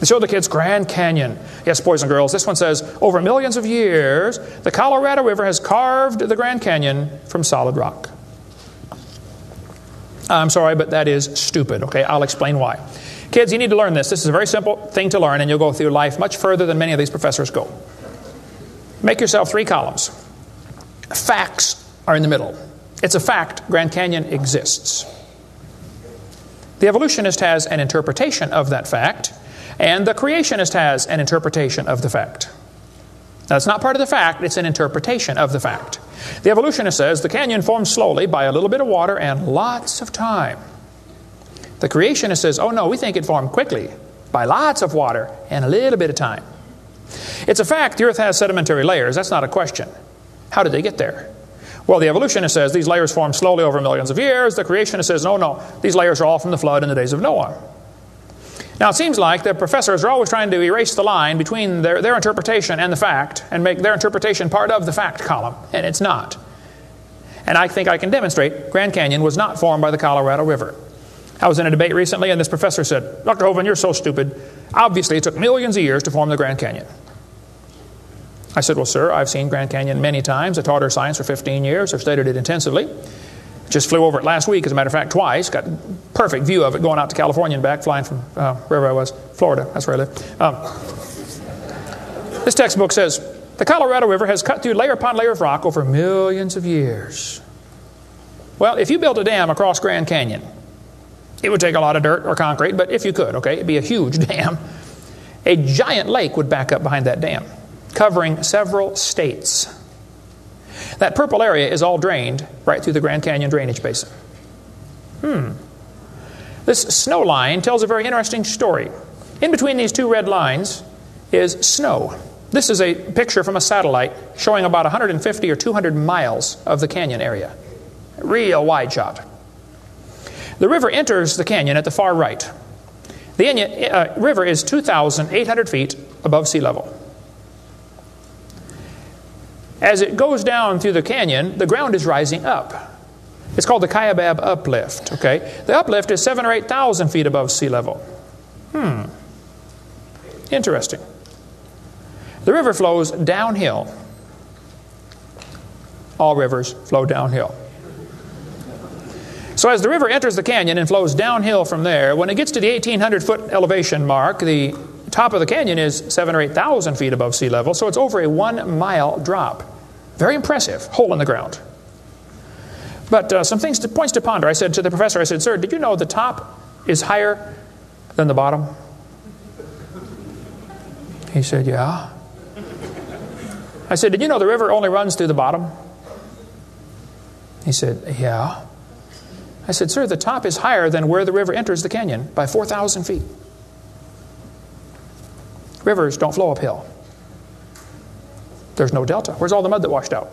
They show the kids Grand Canyon. Yes, boys and girls, this one says, over millions of years, the Colorado River has carved the Grand Canyon from solid rock. I'm sorry, but that is stupid, okay? I'll explain why. Kids, you need to learn this. This is a very simple thing to learn, and you'll go through life much further than many of these professors go. Make yourself 3 columns. Facts are in the middle. It's a fact Grand Canyon exists. The evolutionist has an interpretation of that fact, and the creationist has an interpretation of the fact. Now, it's not part of the fact, it's an interpretation of the fact. The evolutionist says the canyon formed slowly by a little bit of water and lots of time. The creationist says, oh no, we think it formed quickly by lots of water and a little bit of time. It's a fact the earth has sedimentary layers. That's not a question. How did they get there? Well, the evolutionist says these layers formed slowly over millions of years. The creationist says, no, these layers are all from the flood in the days of Noah. Now, it seems like the professors are always trying to erase the line between their interpretation and the fact and make their interpretation part of the fact column, and it's not. And I think I can demonstrate Grand Canyon was not formed by the Colorado River. I was in a debate recently, and this professor said, Dr. Hovind, you're so stupid. Obviously, it took millions of years to form the Grand Canyon. I said, well, sir, I've seen Grand Canyon many times. I taught earth science for 15 years. I've studied it intensively. Just flew over it last week, as a matter of fact, twice. Got a perfect view of it going out to California and back, flying from wherever I was, Florida. That's where I live. This textbook says, the Colorado River has cut through layer upon layer of rock over millions of years. Well, if you built a dam across Grand Canyon, it would take a lot of dirt or concrete, but if you could, okay, it'd be a huge dam. A giant lake would back up behind that dam, covering several states. That purple area is all drained right through the Grand Canyon drainage basin. This snow line tells a very interesting story. In between these 2 red lines is snow. This is a picture from a satellite showing about 150 or 200 miles of the canyon area. Real wide shot. The river enters the canyon at the far right. The river is 2,800 feet above sea level. As it goes down through the canyon, the ground is rising up. It's called the Kaibab uplift, okay? The uplift is 7,000 or 8,000 feet above sea level. Interesting. The river flows downhill. All rivers flow downhill. So as the river enters the canyon and flows downhill from there, when it gets to the 1,800-foot elevation mark, the top of the canyon is 7,000 or 8,000 feet above sea level, so it's over a 1-mile drop. Very impressive. Hole in the ground. But some points to ponder. I said to the professor, I said, "Sir, did you know the top is higher than the bottom?" He said, "Yeah." I said, "Did you know the river only runs through the bottom?" He said, "Yeah." I said, "Sir, the top is higher than where the river enters the canyon by 4,000 feet. Rivers don't flow uphill. There's no delta. Where's all the mud that washed out?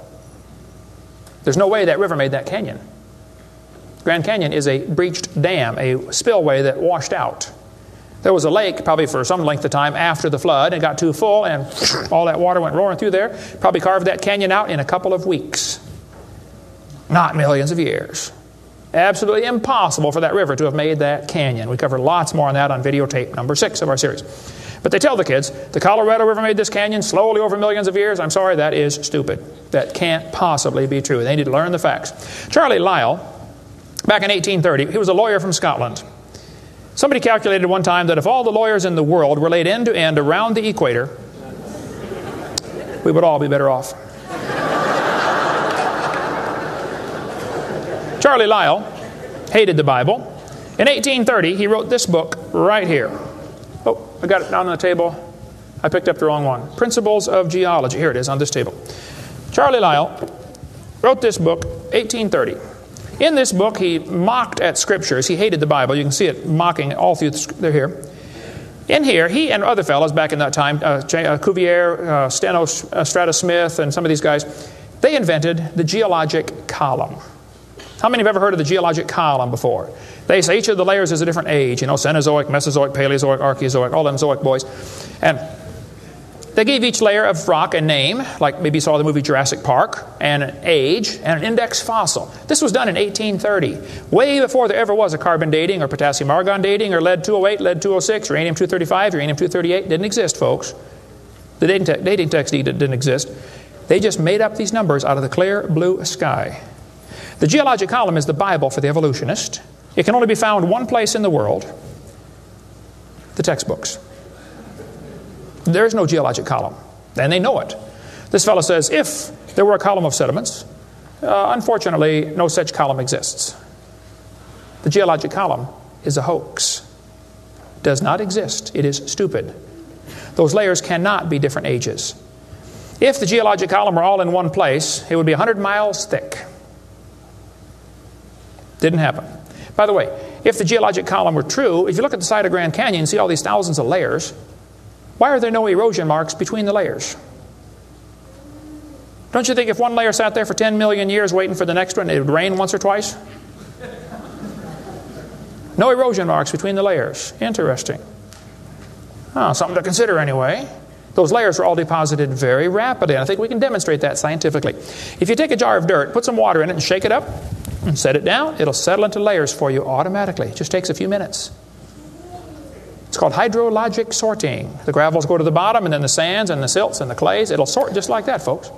There's no way that river made that canyon. Grand Canyon is a breached dam, a spillway that washed out. There was a lake probably for some length of time after the flood and got too full and all that water went roaring through there. Probably carved that canyon out in a couple of weeks. Not millions of years. Absolutely impossible for that river to have made that canyon. We cover lots more on that on videotape number 6 of our series. But they tell the kids, the Colorado River made this canyon slowly over millions of years. I'm sorry, that is stupid. That can't possibly be true. They need to learn the facts. Charlie Lyell, back in 1830, he was a lawyer from Scotland. Somebody calculated one time that if all the lawyers in the world were laid end to end around the equator, we would all be better off. Charlie Lyell hated the Bible. In 1830, he wrote this book right here. Oh, I got it down on the table. I picked up the wrong one. Principles of Geology. Here it is on this table. Charlie Lyell wrote this book, 1830. In this book, he mocked at scriptures. He hated the Bible. You can see it mocking all through they're here. In here, he and other fellows back in that time, Cuvier, Steno Strata Smith, and some of these guys, they invented the geologic column. How many have ever heard of the geologic column before? They say each of the layers is a different age. You know, Cenozoic, Mesozoic, Paleozoic, Archeozoic, all them Zoic boys. And they gave each layer of rock a name, like maybe you saw the movie Jurassic Park, and an age, and an index fossil. This was done in 1830, way before there ever was a carbon dating or potassium argon dating or lead-208, lead-206, uranium-235, uranium-238. Didn't exist, folks. The dating text didn't exist. They just made up these numbers out of the clear blue sky. The geologic column is the Bible for the evolutionist. It can only be found one place in the world, the textbooks. There is no geologic column, and they know it. This fellow says, if there were a column of sediments, unfortunately, no such column exists. The geologic column is a hoax. Does not exist. It is stupid. Those layers cannot be different ages. If the geologic column were all in one place, it would be 100 miles thick. Didn't happen. By the way, if the geologic column were true, if you look at the side of Grand Canyon and see all these thousands of layers, why are there no erosion marks between the layers? Don't you think if one layer sat there for 10 million years waiting for the next one, it would rain once or twice? No erosion marks between the layers. Interesting. Oh, something to consider anyway. Those layers are all deposited very rapidly, and I think we can demonstrate that scientifically. If you take a jar of dirt, put some water in it and shake it up, and set it down, it'll settle into layers for you automatically. It just takes a few minutes. It's called hydrologic sorting. The gravels go to the bottom, and then the sands and the silts and the clays. It'll sort just like that, folks.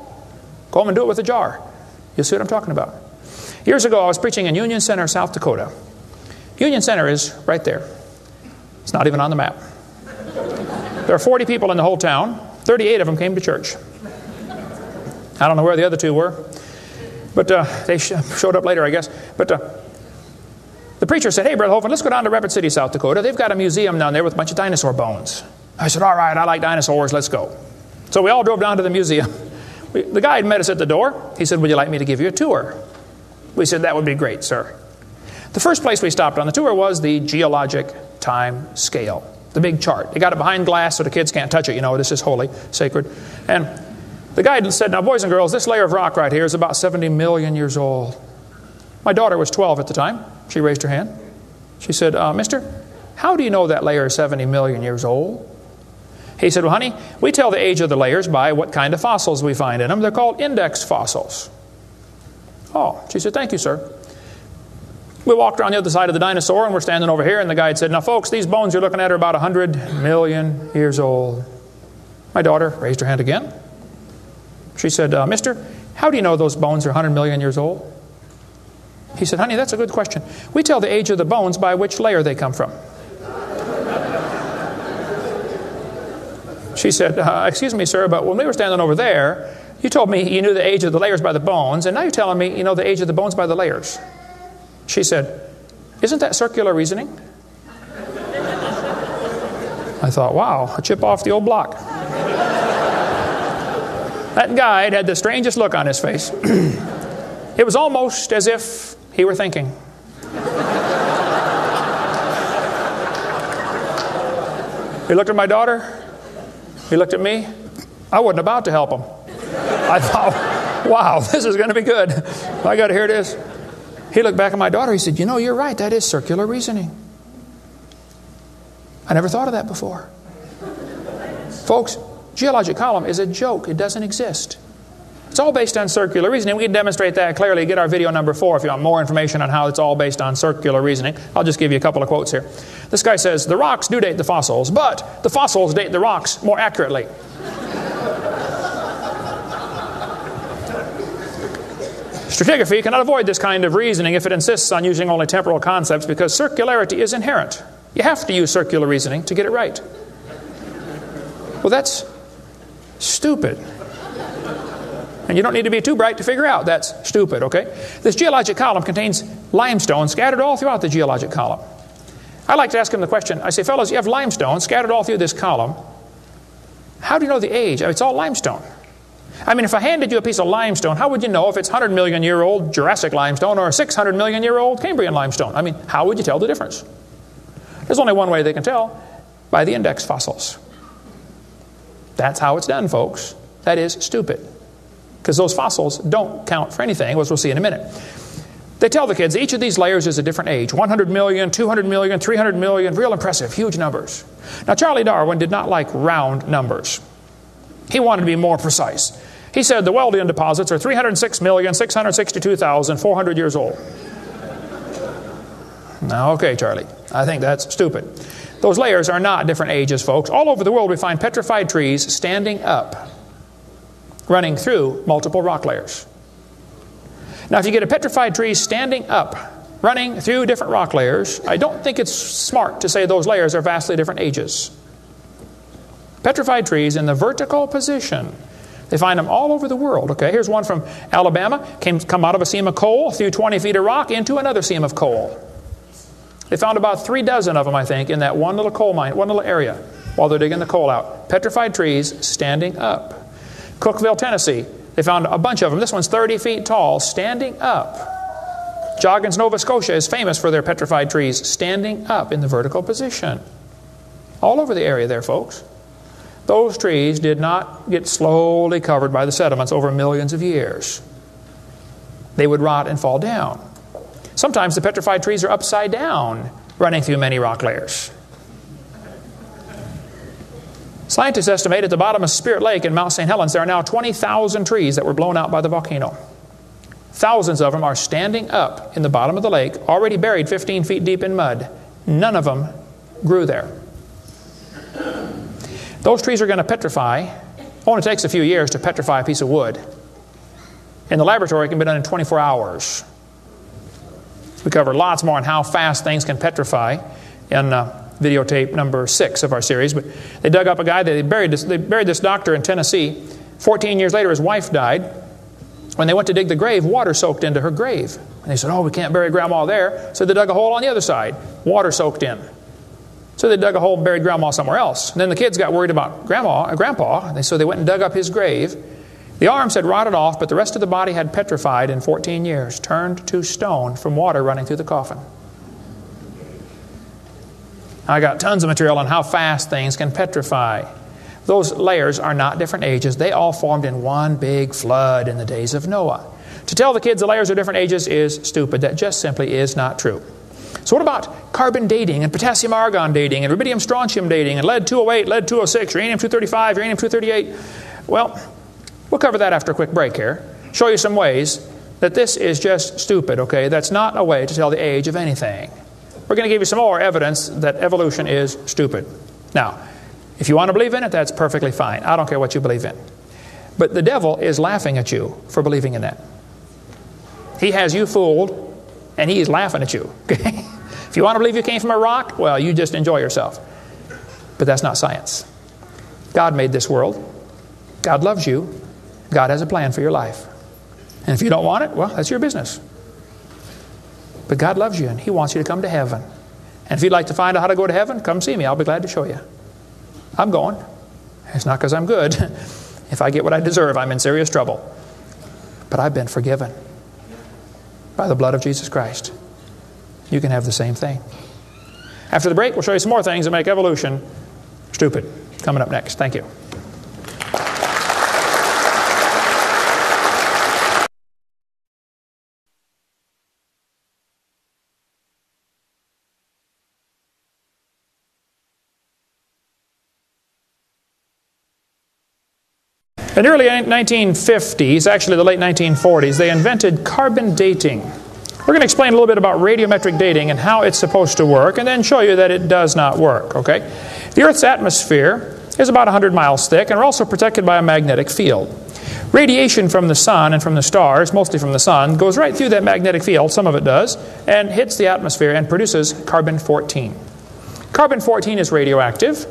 Go home and do it with a jar. You'll see what I'm talking about. Years ago, I was preaching in Union Center, South Dakota. Union Center is right there. It's not even on the map. There are 40 people in the whole town. 38 of them came to church. I don't know where the other 2 were. But they showed up later, I guess. But the preacher said, "Hey, Brother Hovind, let's go down to Rapid City, South Dakota. They've got a museum down there with a bunch of dinosaur bones." I said, "All right, I like dinosaurs. Let's go." So we all drove down to the museum. The guide met us at the door. He said, "Would you like me to give you a tour?" We said, "That would be great, sir." The first place we stopped on the tour was the geologic time scale, the big chart. They got it behind glass so the kids can't touch it. You know, this is holy, sacred. And the guide said, "Now, boys and girls, this layer of rock right here is about 70 million years old." My daughter was 12 at the time. She raised her hand. She said, "Mister, how do you know that layer is 70 million years old?" He said, "Well, honey, we tell the age of the layers by what kind of fossils we find in them. They're called index fossils." Oh, she said, "Thank you, sir." We walked around the other side of the dinosaur, and we're standing over here, and the guide said, now folks, these bones you're looking at are about 100 million years old. My daughter raised her hand again. She said, mister, how do you know those bones are 100 million years old? He said, honey, that's a good question. We tell the age of the bones by which layer they come from. She said, excuse me, sir, but when we were standing over there, you told me you knew the age of the layers by the bones, and now you're telling me you know the age of the bones by the layers. She said, isn't that circular reasoning? I thought, wow, a chip off the old block. That guide had the strangest look on his face. It was almost as if he were thinking. He looked at my daughter. He looked at me. I wasn't about to help him. I thought, wow, this is going to be good. I got to hear this. He looked back at my daughter. He said, you know, you're right. That is circular reasoning. I never thought of that before. Folks, geologic column is a joke. It doesn't exist. It's all based on circular reasoning. We can demonstrate that clearly. Get our video number 4 if you want more information on how it's all based on circular reasoning. I'll just give you a couple of quotes here. This guy says, the rocks do date the fossils, but the fossils date the rocks more accurately. Stratigraphy cannot avoid this kind of reasoning if it insists on using only temporal concepts because circularity is inherent. You have to use circular reasoning to get it right. Well, that's stupid. And you don't need to be too bright to figure out that's stupid, okay? This geologic column contains limestone scattered all throughout the geologic column. I like to ask him the question, I say, fellows, you have limestone scattered all through this column. How do you know the age? It's all limestone. I mean, if I handed you a piece of limestone, how would you know if it's 100 million year old Jurassic limestone or 600 million year old Cambrian limestone? I mean, how would you tell the difference? There's only one way they can tell, by the index fossils. That's how it's done, folks. That is stupid. Because those fossils don't count for anything, as we'll see in a minute. They tell the kids each of these layers is a different age. 100 million, 200 million, 300 million, real impressive, huge numbers. Now, Charlie Darwin did not like round numbers. He wanted to be more precise. He said the Wealdian deposits are 306,662,400 years old. Now, okay, Charlie, I think that's stupid. Those layers are not different ages, folks. All over the world we find petrified trees standing up, running through multiple rock layers. Now, if you get a petrified tree standing up, running through different rock layers, I don't think it's smart to say those layers are vastly different ages. Petrified trees in the vertical position, they find them all over the world. Okay, here's one from Alabama. Come out of a seam of coal through 20 feet of rock into another seam of coal. They found about 3 dozen of them, I think, in that one little coal mine, one little area, while they're digging the coal out. Petrified trees standing up. Cookeville, Tennessee, they found a bunch of them. This one's 30 feet tall, standing up. Joggins, Nova Scotia is famous for their petrified trees standing up in the vertical position. All over the area there, folks. Those trees did not get slowly covered by the sediments over millions of years. They would rot and fall down. Sometimes the petrified trees are upside down, running through many rock layers. Scientists estimate at the bottom of Spirit Lake in Mount St. Helens there are now 20,000 trees that were blown out by the volcano. Thousands of them are standing up in the bottom of the lake, already buried 15 feet deep in mud. None of them grew there. Those trees are going to petrify. It only takes a few years to petrify a piece of wood. In the laboratory, it can be done in 24 hours. We cover lots more on how fast things can petrify in videotape number 6 of our series. But they dug up a guy, they buried this doctor in Tennessee. 14 years later, his wife died. When they went to dig the grave, water soaked into her grave. And they said, oh, we can't bury Grandma there. So they dug a hole on the other side. Water soaked in. So they dug a hole and buried Grandma somewhere else. And then the kids got worried about Grandpa, so they went and dug up his grave. The arms had rotted off, but the rest of the body had petrified in 14 years, turned to stone from water running through the coffin. I got tons of material on how fast things can petrify. Those layers are not different ages. They all formed in one big flood in the days of Noah. To tell the kids the layers are different ages is stupid. That just simply is not true. So what about carbon dating and potassium-argon dating and rubidium-strontium dating and lead-208, lead-206, uranium-235, uranium-238? Well, we'll cover that after a quick break here. Show you some ways that this is just stupid, okay? That's not a way to tell the age of anything. We're going to give you some more evidence that evolution is stupid. Now, if you want to believe in it, that's perfectly fine. I don't care what you believe in. But the devil is laughing at you for believing in that. He has you fooled, and he is laughing at you. Okay? If you want to believe you came from a rock, well, you just enjoy yourself. But that's not science. God made this world. God loves you. God has a plan for your life. And if you don't want it, well, that's your business. But God loves you, and He wants you to come to heaven. And if you'd like to find out how to go to heaven, come see me. I'll be glad to show you. I'm going. It's not because I'm good. If I get what I deserve, I'm in serious trouble. But I've been forgiven by the blood of Jesus Christ. You can have the same thing. After the break, we'll show you some more things that make evolution stupid. Coming up next. Thank you. In the early 1950s, actually the late 1940s, they invented carbon dating. We're going to explain a little bit about radiometric dating and how it's supposed to work, and then show you that it does not work, okay? The Earth's atmosphere is about 100 miles thick, and we're also protected by a magnetic field. Radiation from the sun and from the stars, mostly from the sun, goes right through that magnetic field, some of it does, and hits the atmosphere and produces carbon-14. Carbon-14 is radioactive.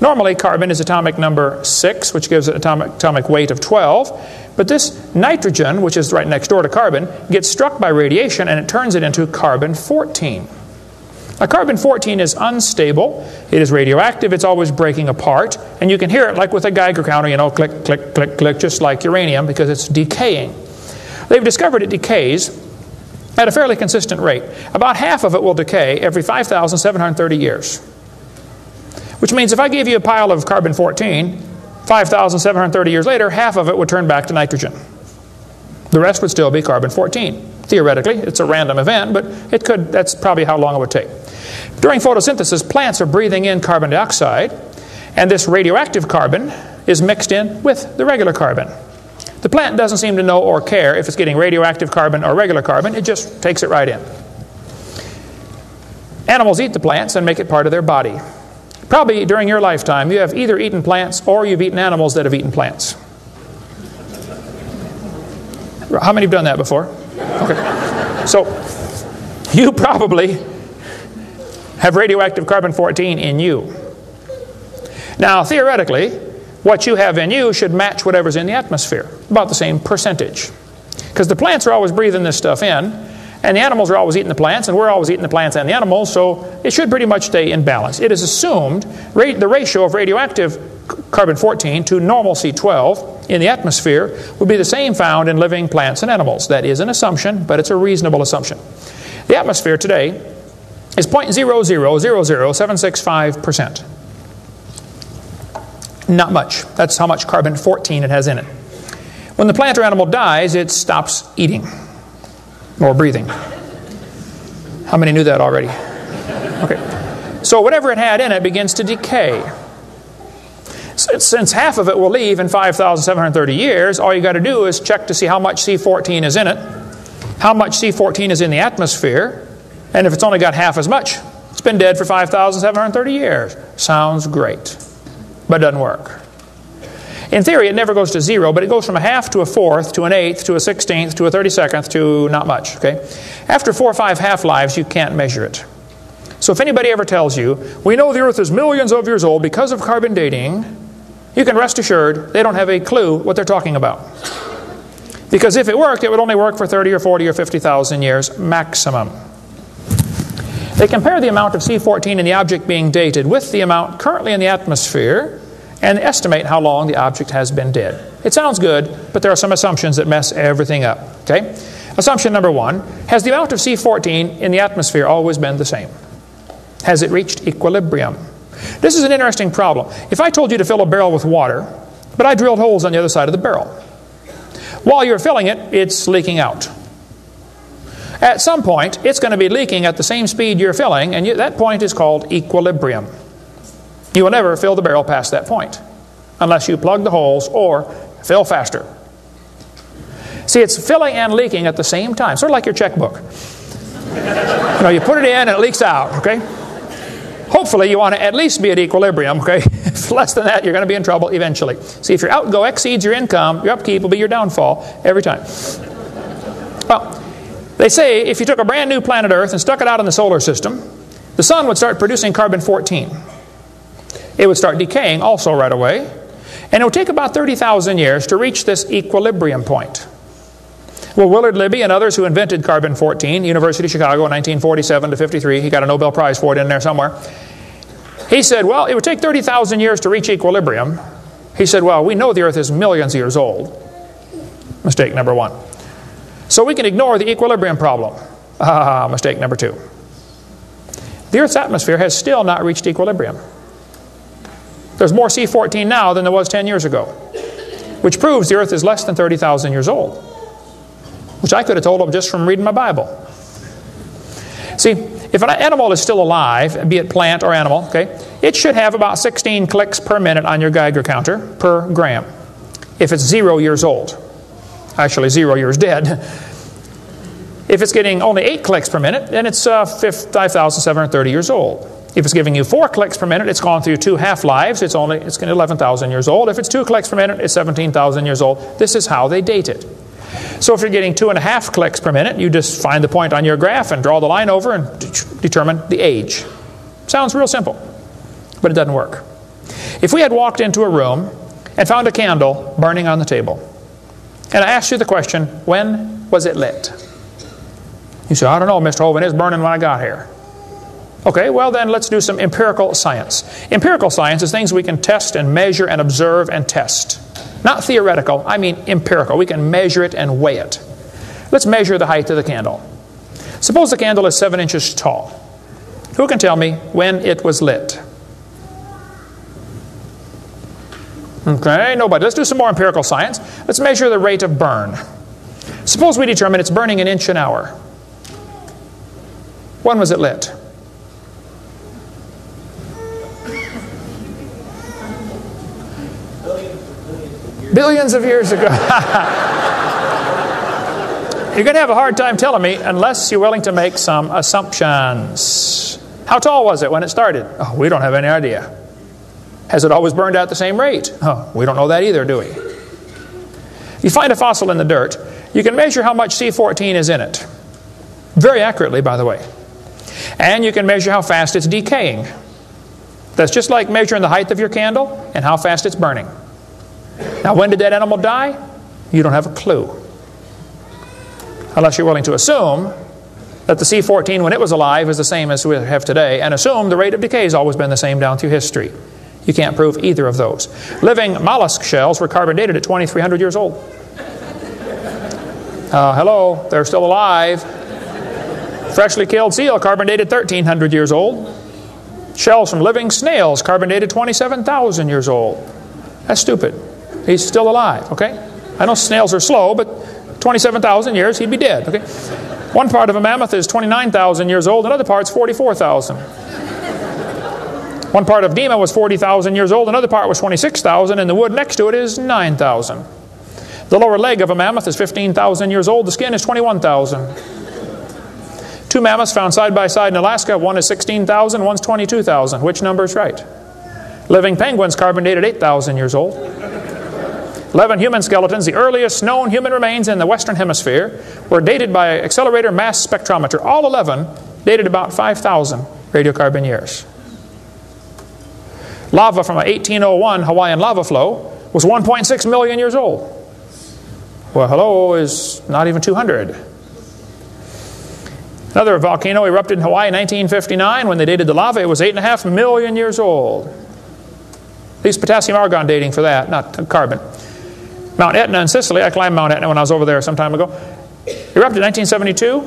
Normally, carbon is atomic number 6, which gives it atomic weight of 12. But this nitrogen, which is right next door to carbon, gets struck by radiation and it turns it into carbon-14. Now, carbon-14 is unstable. It is radioactive. It's always breaking apart. And you can hear it like with a Geiger counter, you know, click, click, click, click, just like uranium, because it's decaying. They've discovered it decays at a fairly consistent rate. About half of it will decay every 5,730 years. Which means if I gave you a pile of carbon-14, 5,730 years later, half of it would turn back to nitrogen. The rest would still be carbon-14. Theoretically, it's a random event, but it could. That's probably how long it would take. During photosynthesis, plants are breathing in carbon dioxide, and this radioactive carbon is mixed in with the regular carbon. The plant doesn't seem to know or care if it's getting radioactive carbon or regular carbon. It just takes it right in. Animals eat the plants and make it part of their body. Probably during your lifetime, you have either eaten plants or you've eaten animals that have eaten plants. How many have done that before? Okay. So, you probably have radioactive carbon-14 in you. Now, theoretically, what you have in you should match whatever's in the atmosphere, about the same percentage. Because the plants are always breathing this stuff in, and the animals are always eating the plants, and we're always eating the plants and the animals, so it should pretty much stay in balance. It is assumed the ratio of radioactive carbon-14 to normal C12 in the atmosphere would be the same found in living plants and animals. That is an assumption, but it's a reasonable assumption. The atmosphere today is 0.0000765%. Not much. That's how much carbon-14 it has in it. When the plant or animal dies, it stops eating or breathing. How many knew that already? Okay. So whatever it had in it begins to decay. Since half of it will leave in 5,730 years, all you got to do is check to see how much C14 is in it, how much C14 is in the atmosphere, and if it's only got half as much, it's been dead for 5,730 years. Sounds great, but it doesn't work. In theory, it never goes to zero, but it goes from a half to a fourth to an eighth to a 16th to a 32nd to not much. Okay? After 4 or 5 half-lives, you can't measure it. So if anybody ever tells you, we know the Earth is millions of years old because of carbon dating, you can rest assured they don't have a clue what they're talking about. Because if it worked, it would only work for 30 or 40 or 50,000 years maximum. They compare the amount of C14 in the object being dated with the amount currently in the atmosphere and estimate how long the object has been dead. It sounds good, but there are some assumptions that mess everything up. Okay? Assumption number 1, has the amount of C14 in the atmosphere always been the same? Has it reached equilibrium? This is an interesting problem. If I told you to fill a barrel with water, but I drilled holes on the other side of the barrel, while you're filling it, it's leaking out. At some point, it's going to be leaking at the same speed you're filling, and that point is called equilibrium. You will never fill the barrel past that point, unless you plug the holes or fill faster. See, it's filling and leaking at the same time, sort of like your checkbook. You put it in and it leaks out, okay? Hopefully you want to at least be at equilibrium, okay? If less than that, you're going to be in trouble eventually. See, if your outgo exceeds your income, your upkeep will be your downfall every time. Well, they say if you took a brand new planet Earth and stuck it out in the solar system, the sun would start producing carbon-14. It would start decaying also right away, and it would take about 30,000 years to reach this equilibrium point. Well, Willard Libby and others who invented carbon-14, University of Chicago in 1947 to 53, he got a Nobel Prize for it in there somewhere. He said, well, it would take 30,000 years to reach equilibrium. He said, well, we know the Earth is millions of years old. Mistake number one. So we can ignore the equilibrium problem. Mistake number two. The Earth's atmosphere has still not reached equilibrium. There's more C14 now than there was 10 years ago, which proves the Earth is less than 30,000 years old, which I could have told them just from reading my Bible. See, if an animal is still alive, be it plant or animal, okay, it should have about 16 clicks per minute on your Geiger counter per gram if it's 0 years old. Actually, 0 years dead. If it's getting only 8 clicks per minute, then it's 5,730 years old. If it's giving you 4 clicks per minute, it's gone through 2 half-lives. It's 11,000 years old. If it's 2 clicks per minute, it's 17,000 years old. This is how they date it. So if you're getting 2.5 clicks per minute, you just find the point on your graph and draw the line over and determine the age. Sounds real simple, but it doesn't work. If we had walked into a room and found a candle burning on the table, and I asked you the question, when was it lit? You say, I don't know, Mr. Hovind, it's burning when I got here. Okay, well then let's do some empirical science. Empirical science is things we can test and measure and observe and test. Not theoretical, I mean empirical. We can measure it and weigh it. Let's measure the height of the candle. Suppose the candle is 7 inches tall. Who can tell me when it was lit? Okay, nobody. Let's do some more empirical science. Let's measure the rate of burn. Suppose we determine it's burning an inch an hour. When was it lit? Billions of years ago. You're going to have a hard time telling me unless you're willing to make some assumptions. How tall was it when it started? Oh, we don't have any idea. Has it always burned at the same rate? Oh, we don't know that either, do we? You find a fossil in the dirt, you can measure how much C14 is in it. Very accurately, by the way. And you can measure how fast it's decaying. That's just like measuring the height of your candle and how fast it's burning. Now, when did that animal die? You don't have a clue. Unless you're willing to assume that the C14 when it was alive is the same as we have today, and assume the rate of decay has always been the same down through history. You can't prove either of those. Living mollusk shells were carbon dated at 2,300 years old. Hello, they're still alive. Freshly killed seal carbon dated 1,300 years old. Shells from living snails carbon dated 27,000 years old. That's stupid. He's still alive, okay? I know snails are slow, but 27,000 years, he'd be dead, okay? One part of a mammoth is 29,000 years old, another part's 44,000. One part of Dima was 40,000 years old, another part was 26,000, and the wood next to it is 9,000. The lower leg of a mammoth is 15,000 years old, the skin is 21,000. 2 mammoths found side by side in Alaska, one is 16,000, one's 22,000. Which number is right? Living penguins carbon dated 8,000 years old. 11 human skeletons, the earliest known human remains in the Western Hemisphere, were dated by accelerator mass spectrometer. All 11 dated about 5,000 radiocarbon years. Lava from a 1801 Hawaiian lava flow was 1.6 million years old. Well, hello is not even 200. Another volcano erupted in Hawaii in 1959. When they dated the lava, it was 8.5 million years old. They used potassium argon dating for that, not carbon. Mount Etna in Sicily, I climbed Mount Etna when I was over there some time ago, erupted in 1972,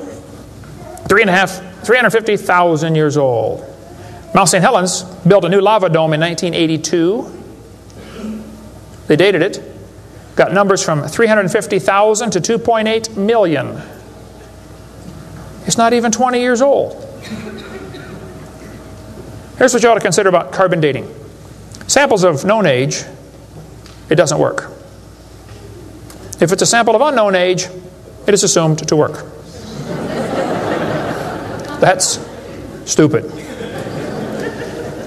350,000 years old. Mount St. Helens built a new lava dome in 1982. They dated it, got numbers from 350,000 to 2.8 million. It's not even 20 years old. Here's what you ought to consider about carbon dating. Samples of known age, it doesn't work. If it's a sample of unknown age, it is assumed to work. That's stupid.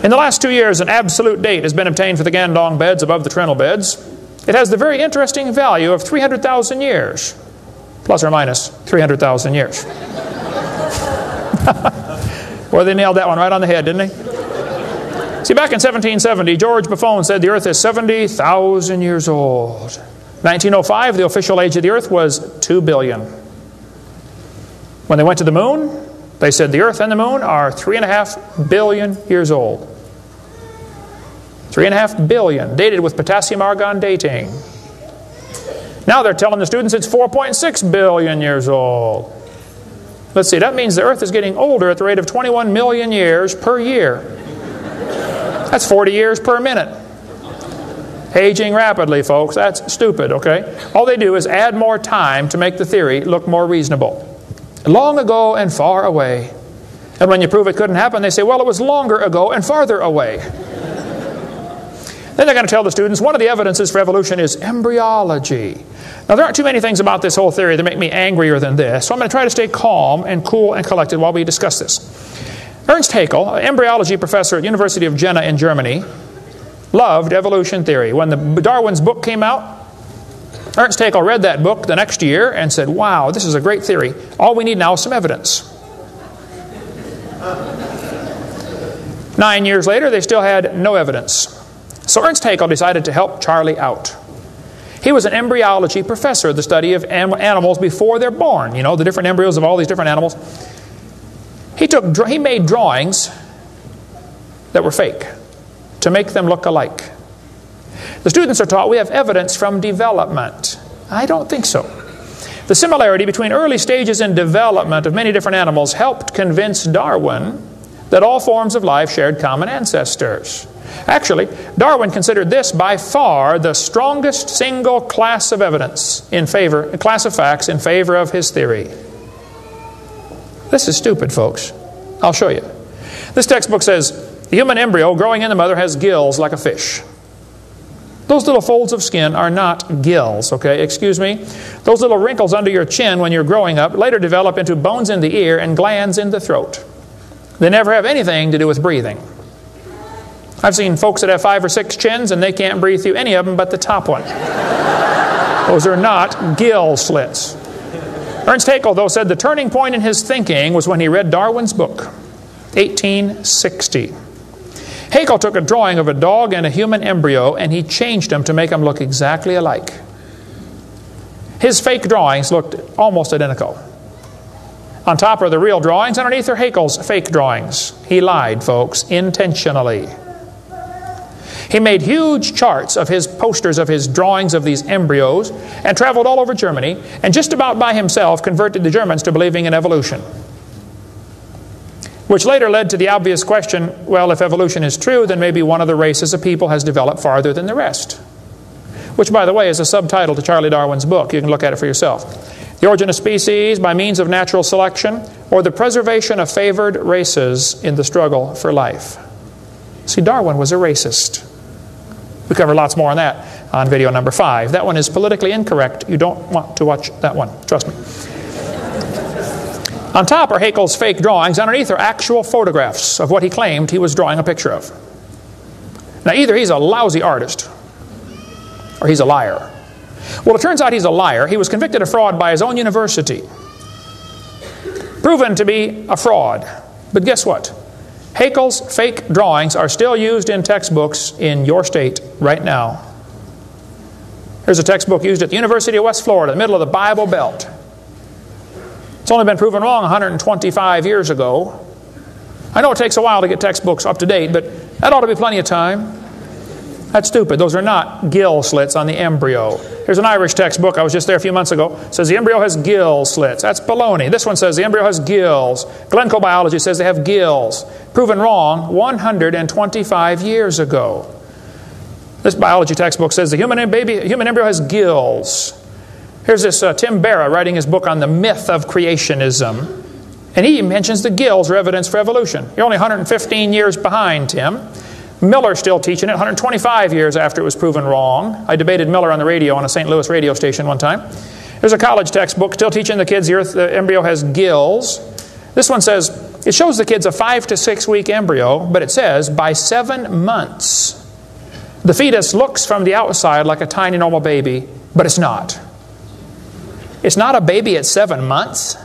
In the last 2 years, an absolute date has been obtained for the Gandong beds above the Trinil beds. It has the very interesting value of 300,000 years, plus or minus 300,000 years. Well, they nailed that one right on the head, didn't they? See, back in 1770, George Buffon said the Earth is 70,000 years old. 1905, the official age of the Earth was 2 billion. When they went to the moon, they said the Earth and the moon are 3.5 billion years old. 3.5 billion, dated with potassium argon dating. Now they're telling the students it's 4.6 billion years old. Let's see, that means the Earth is getting older at the rate of 21 million years per year. That's 40 years per minute. Aging rapidly, folks. That's stupid, okay? All they do is add more time to make the theory look more reasonable. Long ago and far away. And when you prove it couldn't happen, they say, well, it was longer ago and farther away. Then they're going to tell the students one of the evidences for evolution is embryology. Now, there aren't too many things about this whole theory that make me angrier than this, so I'm going to try to stay calm and cool and collected while we discuss this. Ernst Haeckel, an embryology professor at the University of Jena in Germany, loved evolution theory. When Darwin's book came out, Ernst Haeckel read that book the next year and said, wow, this is a great theory. All we need now is some evidence. 9 years later, they still had no evidence. So Ernst Haeckel decided to help Charlie out. He was an embryology professor, the study of animals before they're born. You know, the different embryos of all these different animals. He made drawings that were fake to make them look alike. The students are taught we have evidence from development. I don't think so. The similarity between early stages in development of many different animals helped convince Darwin that all forms of life shared common ancestors. Actually, Darwin considered this by far the strongest single class of evidence a class of facts in favor of his theory. This is stupid, folks. I'll show you. This textbook says, the human embryo growing in the mother has gills like a fish. Those little folds of skin are not gills, okay? Excuse me. Those little wrinkles under your chin when you're growing up later develop into bones in the ear and glands in the throat. They never have anything to do with breathing. I've seen folks that have 5 or 6 chins and they can't breathe through any of them but the top one. Those are not gill slits. Ernst Haeckel, though, said the turning point in his thinking was when he read Darwin's book, 1860. Haeckel took a drawing of a dog and a human embryo and he changed them to make them look exactly alike. His fake drawings looked almost identical. On top are the real drawings, underneath are Haeckel's fake drawings. He lied, folks, intentionally. He made huge charts of his posters of his drawings of these embryos and traveled all over Germany and just about by himself converted the Germans to believing in evolution. Which later led to the obvious question, well, if evolution is true, then maybe one of the races of people has developed farther than the rest. Which, by the way, is a subtitle to Charlie Darwin's book. You can look at it for yourself. The Origin of Species by Means of Natural Selection, or the Preservation of Favored Races in the Struggle for Life. See, Darwin was a racist. We cover lots more on that on video number 5. That one is politically incorrect. You don't want to watch that one. Trust me. On top are Haeckel's fake drawings. Underneath are actual photographs of what he claimed he was drawing a picture of. Now, either he's a lousy artist or he's a liar. Well, it turns out he's a liar. He was convicted of fraud by his own university. Proven to be a fraud. But guess what? Haeckel's fake drawings are still used in textbooks in your state right now. Here's a textbook used at the University of West Florida, in the middle of the Bible Belt. It's only been proven wrong 125 years ago. I know it takes a while to get textbooks up to date, but that ought to be plenty of time. That's stupid. Those are not gill slits on the embryo. Here's an Irish textbook. I was just there a few months ago. It says the embryo has gill slits. That's baloney. This one says the embryo has gills. Glencoe Biology says they have gills. Proven wrong 125 years ago. This biology textbook says the human embryo has gills. Here's this Tim Barra writing his book on the myth of creationism. And he mentions the gills are evidence for evolution. You're only 115 years behind, Tim. Miller's still teaching it 125 years after it was proven wrong. I debated Miller on the radio on a St. Louis radio station one time. There's a college textbook still teaching the kids the embryo has gills. This one says, it shows the kids a 5 to 6 week embryo, but it says by 7 months, the fetus looks from the outside like a tiny normal baby, but it's not. It's not a baby at 7 months.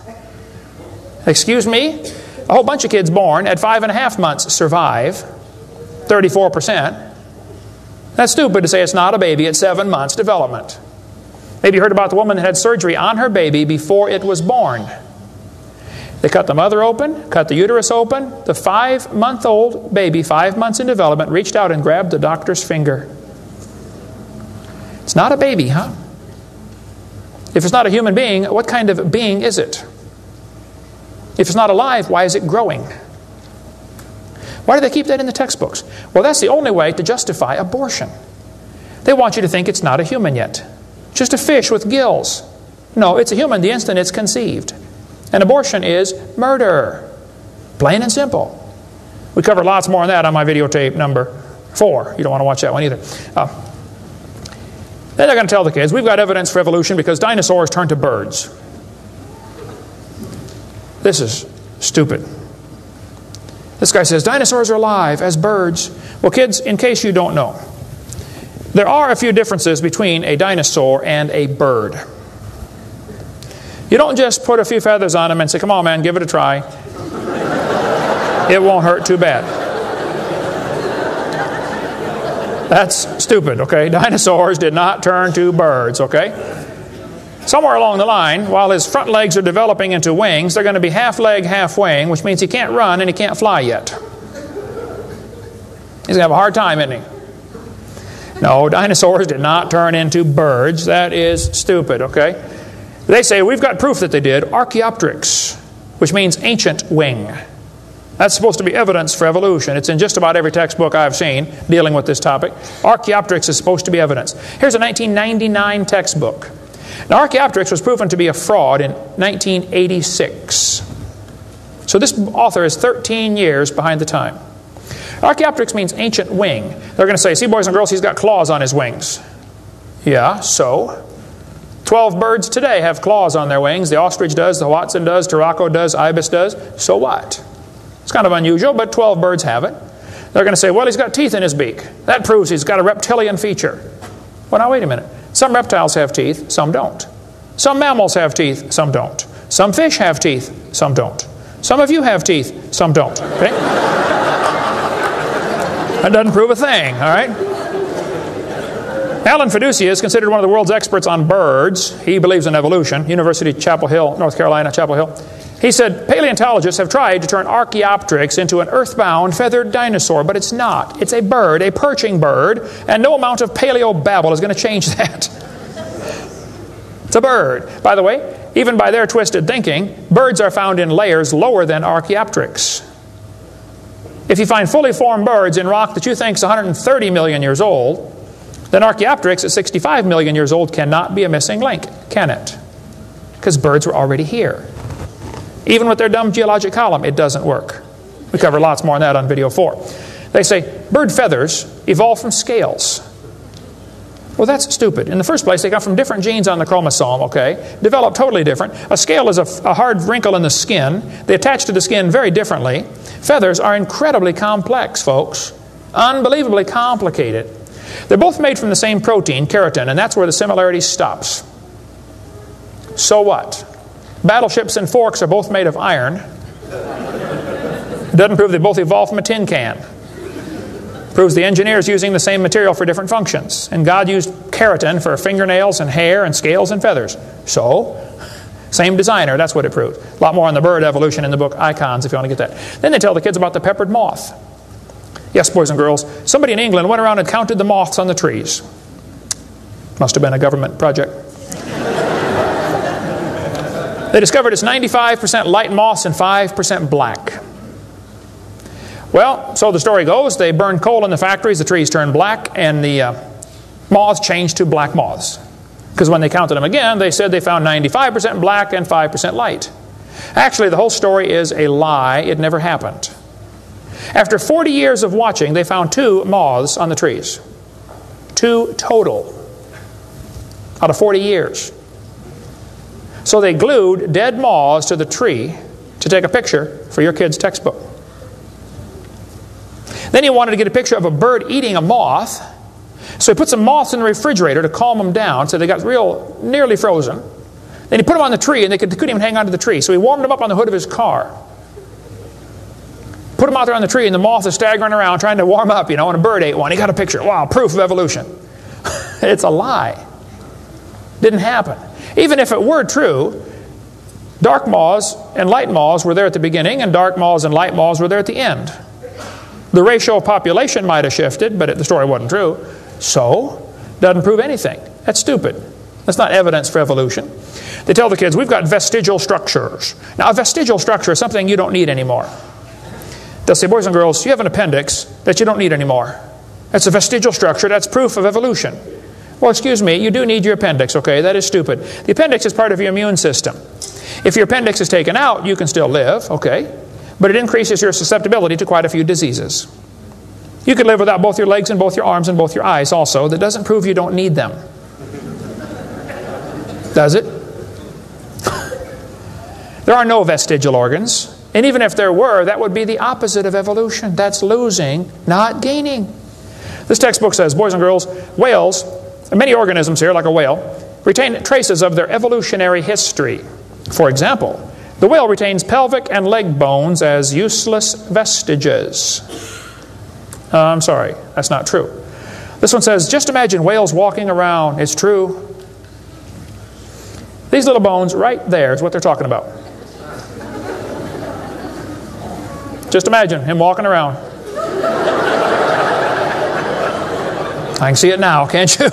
Excuse me? A whole bunch of kids born at 5.5 months survive, 34%. That's stupid to say it's not a baby at 7 months development. Maybe you heard about the woman that had surgery on her baby before it was born. They cut the mother open, cut the uterus open. The 5-month-old baby, 5 months in development, reached out and grabbed the doctor's finger. It's not a baby, huh? If it's not a human being, what kind of being is it? If it's not alive, why is it growing? Why do they keep that in the textbooks? Well, that's the only way to justify abortion. They want you to think it's not a human yet. Just a fish with gills. No, it's a human the instant it's conceived. And abortion is murder. Plain and simple. We cover lots more on that on my videotape number 4. You don't want to watch that one either. Then they're going to tell the kids, we've got evidence for evolution because dinosaurs turned to birds. This is stupid. This guy says, dinosaurs are alive as birds. Well, kids, in case you don't know, there are a few differences between a dinosaur and a bird. You don't just put a few feathers on them and say, come on, man, give it a try. It won't hurt too bad. That's stupid, okay? Dinosaurs did not turn to birds, okay? Somewhere along the line, while his front legs are developing into wings, they're going to be half leg, half wing, which means he can't run and he can't fly yet. He's going to have a hard time, isn't he? No, dinosaurs did not turn into birds. That is stupid, okay? They say, we've got proof that they did. Archaeopteryx, which means ancient wing. That's supposed to be evidence for evolution. It's in just about every textbook I've seen dealing with this topic. Archaeopteryx is supposed to be evidence. Here's a 1999 textbook. Now, Archaeopteryx was proven to be a fraud in 1986. So this author is 13 years behind the time. Archaeopteryx means ancient wing. They're going to say, see, boys and girls, he's got claws on his wings. Yeah, so? 12 birds today have claws on their wings. The ostrich does, the Watson does, Turako does, ibis does. So what? It's kind of unusual, but 12 birds have it. They're going to say, well, he's got teeth in his beak. That proves he's got a reptilian feature. Well, now, wait a minute. Some reptiles have teeth, some don't. Some mammals have teeth, some don't. Some fish have teeth, some don't. Some of you have teeth, some don't. Okay? That doesn't prove a thing, all right? Alan Fiducia is considered one of the world's experts on birds. He believes in evolution. University of Chapel Hill, North Carolina, Chapel Hill. He said, paleontologists have tried to turn Archaeopteryx into an earthbound feathered dinosaur, but it's not. It's a bird, a perching bird, and no amount of paleo-babble is going to change that. It's a bird. By the way, even by their twisted thinking, birds are found in layers lower than Archaeopteryx. If you find fully formed birds in rock that you think is 130 million years old, then Archaeopteryx at 65 million years old cannot be a missing link, can it? Because birds were already here. Even with their dumb geologic column, it doesn't work. We cover lots more on that on video 4. They say bird feathers evolved from scales. Well, that's stupid. In the first place, they come from different genes on the chromosome, okay? Developed totally different. A scale is a hard wrinkle in the skin. They attach to the skin very differently. Feathers are incredibly complex, folks. Unbelievably complicated. They're both made from the same protein, keratin, and that's where the similarity stops. So what? Battleships and forks are both made of iron. It doesn't prove they both evolved from a tin can. It proves the engineers using the same material for different functions. And God used keratin for fingernails and hair and scales and feathers. So, same designer, that's what it proved. A lot more on the bird evolution in the book Icons if you want to get that. Then they tell the kids about the peppered moth. Yes, boys and girls, somebody in England went around and counted the moths on the trees. Must have been a government project. They discovered it's 95% light moths and 5% black. Well, so the story goes, they burned coal in the factories, the trees turned black, and the moths changed to black moths. Because when they counted them again, they said they found 95% black and 5% light. Actually, the whole story is a lie. It never happened. After 40 years of watching, they found 2 moths on the trees. 2 total out of 40 years. So they glued dead moths to the tree to take a picture for your kid's textbook. Then he wanted to get a picture of a bird eating a moth. So he put some moths in the refrigerator to calm them down so they got nearly frozen. Then he put them on the tree and they couldn't even hang onto the tree. So he warmed them up on the hood of his car. Put them out there on the tree and the moth is staggering around trying to warm up, and a bird ate one. He got a picture. Wow, proof of evolution. It's a lie. Didn't happen. Even if it were true, dark moths and light moths were there at the beginning, and dark moths and light moths were there at the end. The ratio of population might have shifted, but the story wasn't true. So, doesn't prove anything. That's stupid. That's not evidence for evolution. They tell the kids, we've got vestigial structures. Now, a vestigial structure is something you don't need anymore. They'll say, boys and girls, you have an appendix that you don't need anymore. That's a vestigial structure. That's proof of evolution. Well, excuse me, you do need your appendix, okay? That is stupid. The appendix is part of your immune system. If your appendix is taken out, you can still live, okay? But it increases your susceptibility to quite a few diseases. You could live without both your legs and both your arms and both your eyes also. That doesn't prove you don't need them. Does it? There are no vestigial organs. And even if there were, that would be the opposite of evolution. That's losing, not gaining. This textbook says, boys and girls, whales, and many organisms here, like a whale, retain traces of their evolutionary history. For example, the whale retains pelvic and leg bones as useless vestiges. I'm sorry, that's not true. This one says, just imagine whales walking around. It's true. These little bones right there is what they're talking about. Just imagine him walking around. I can see it now, can't you?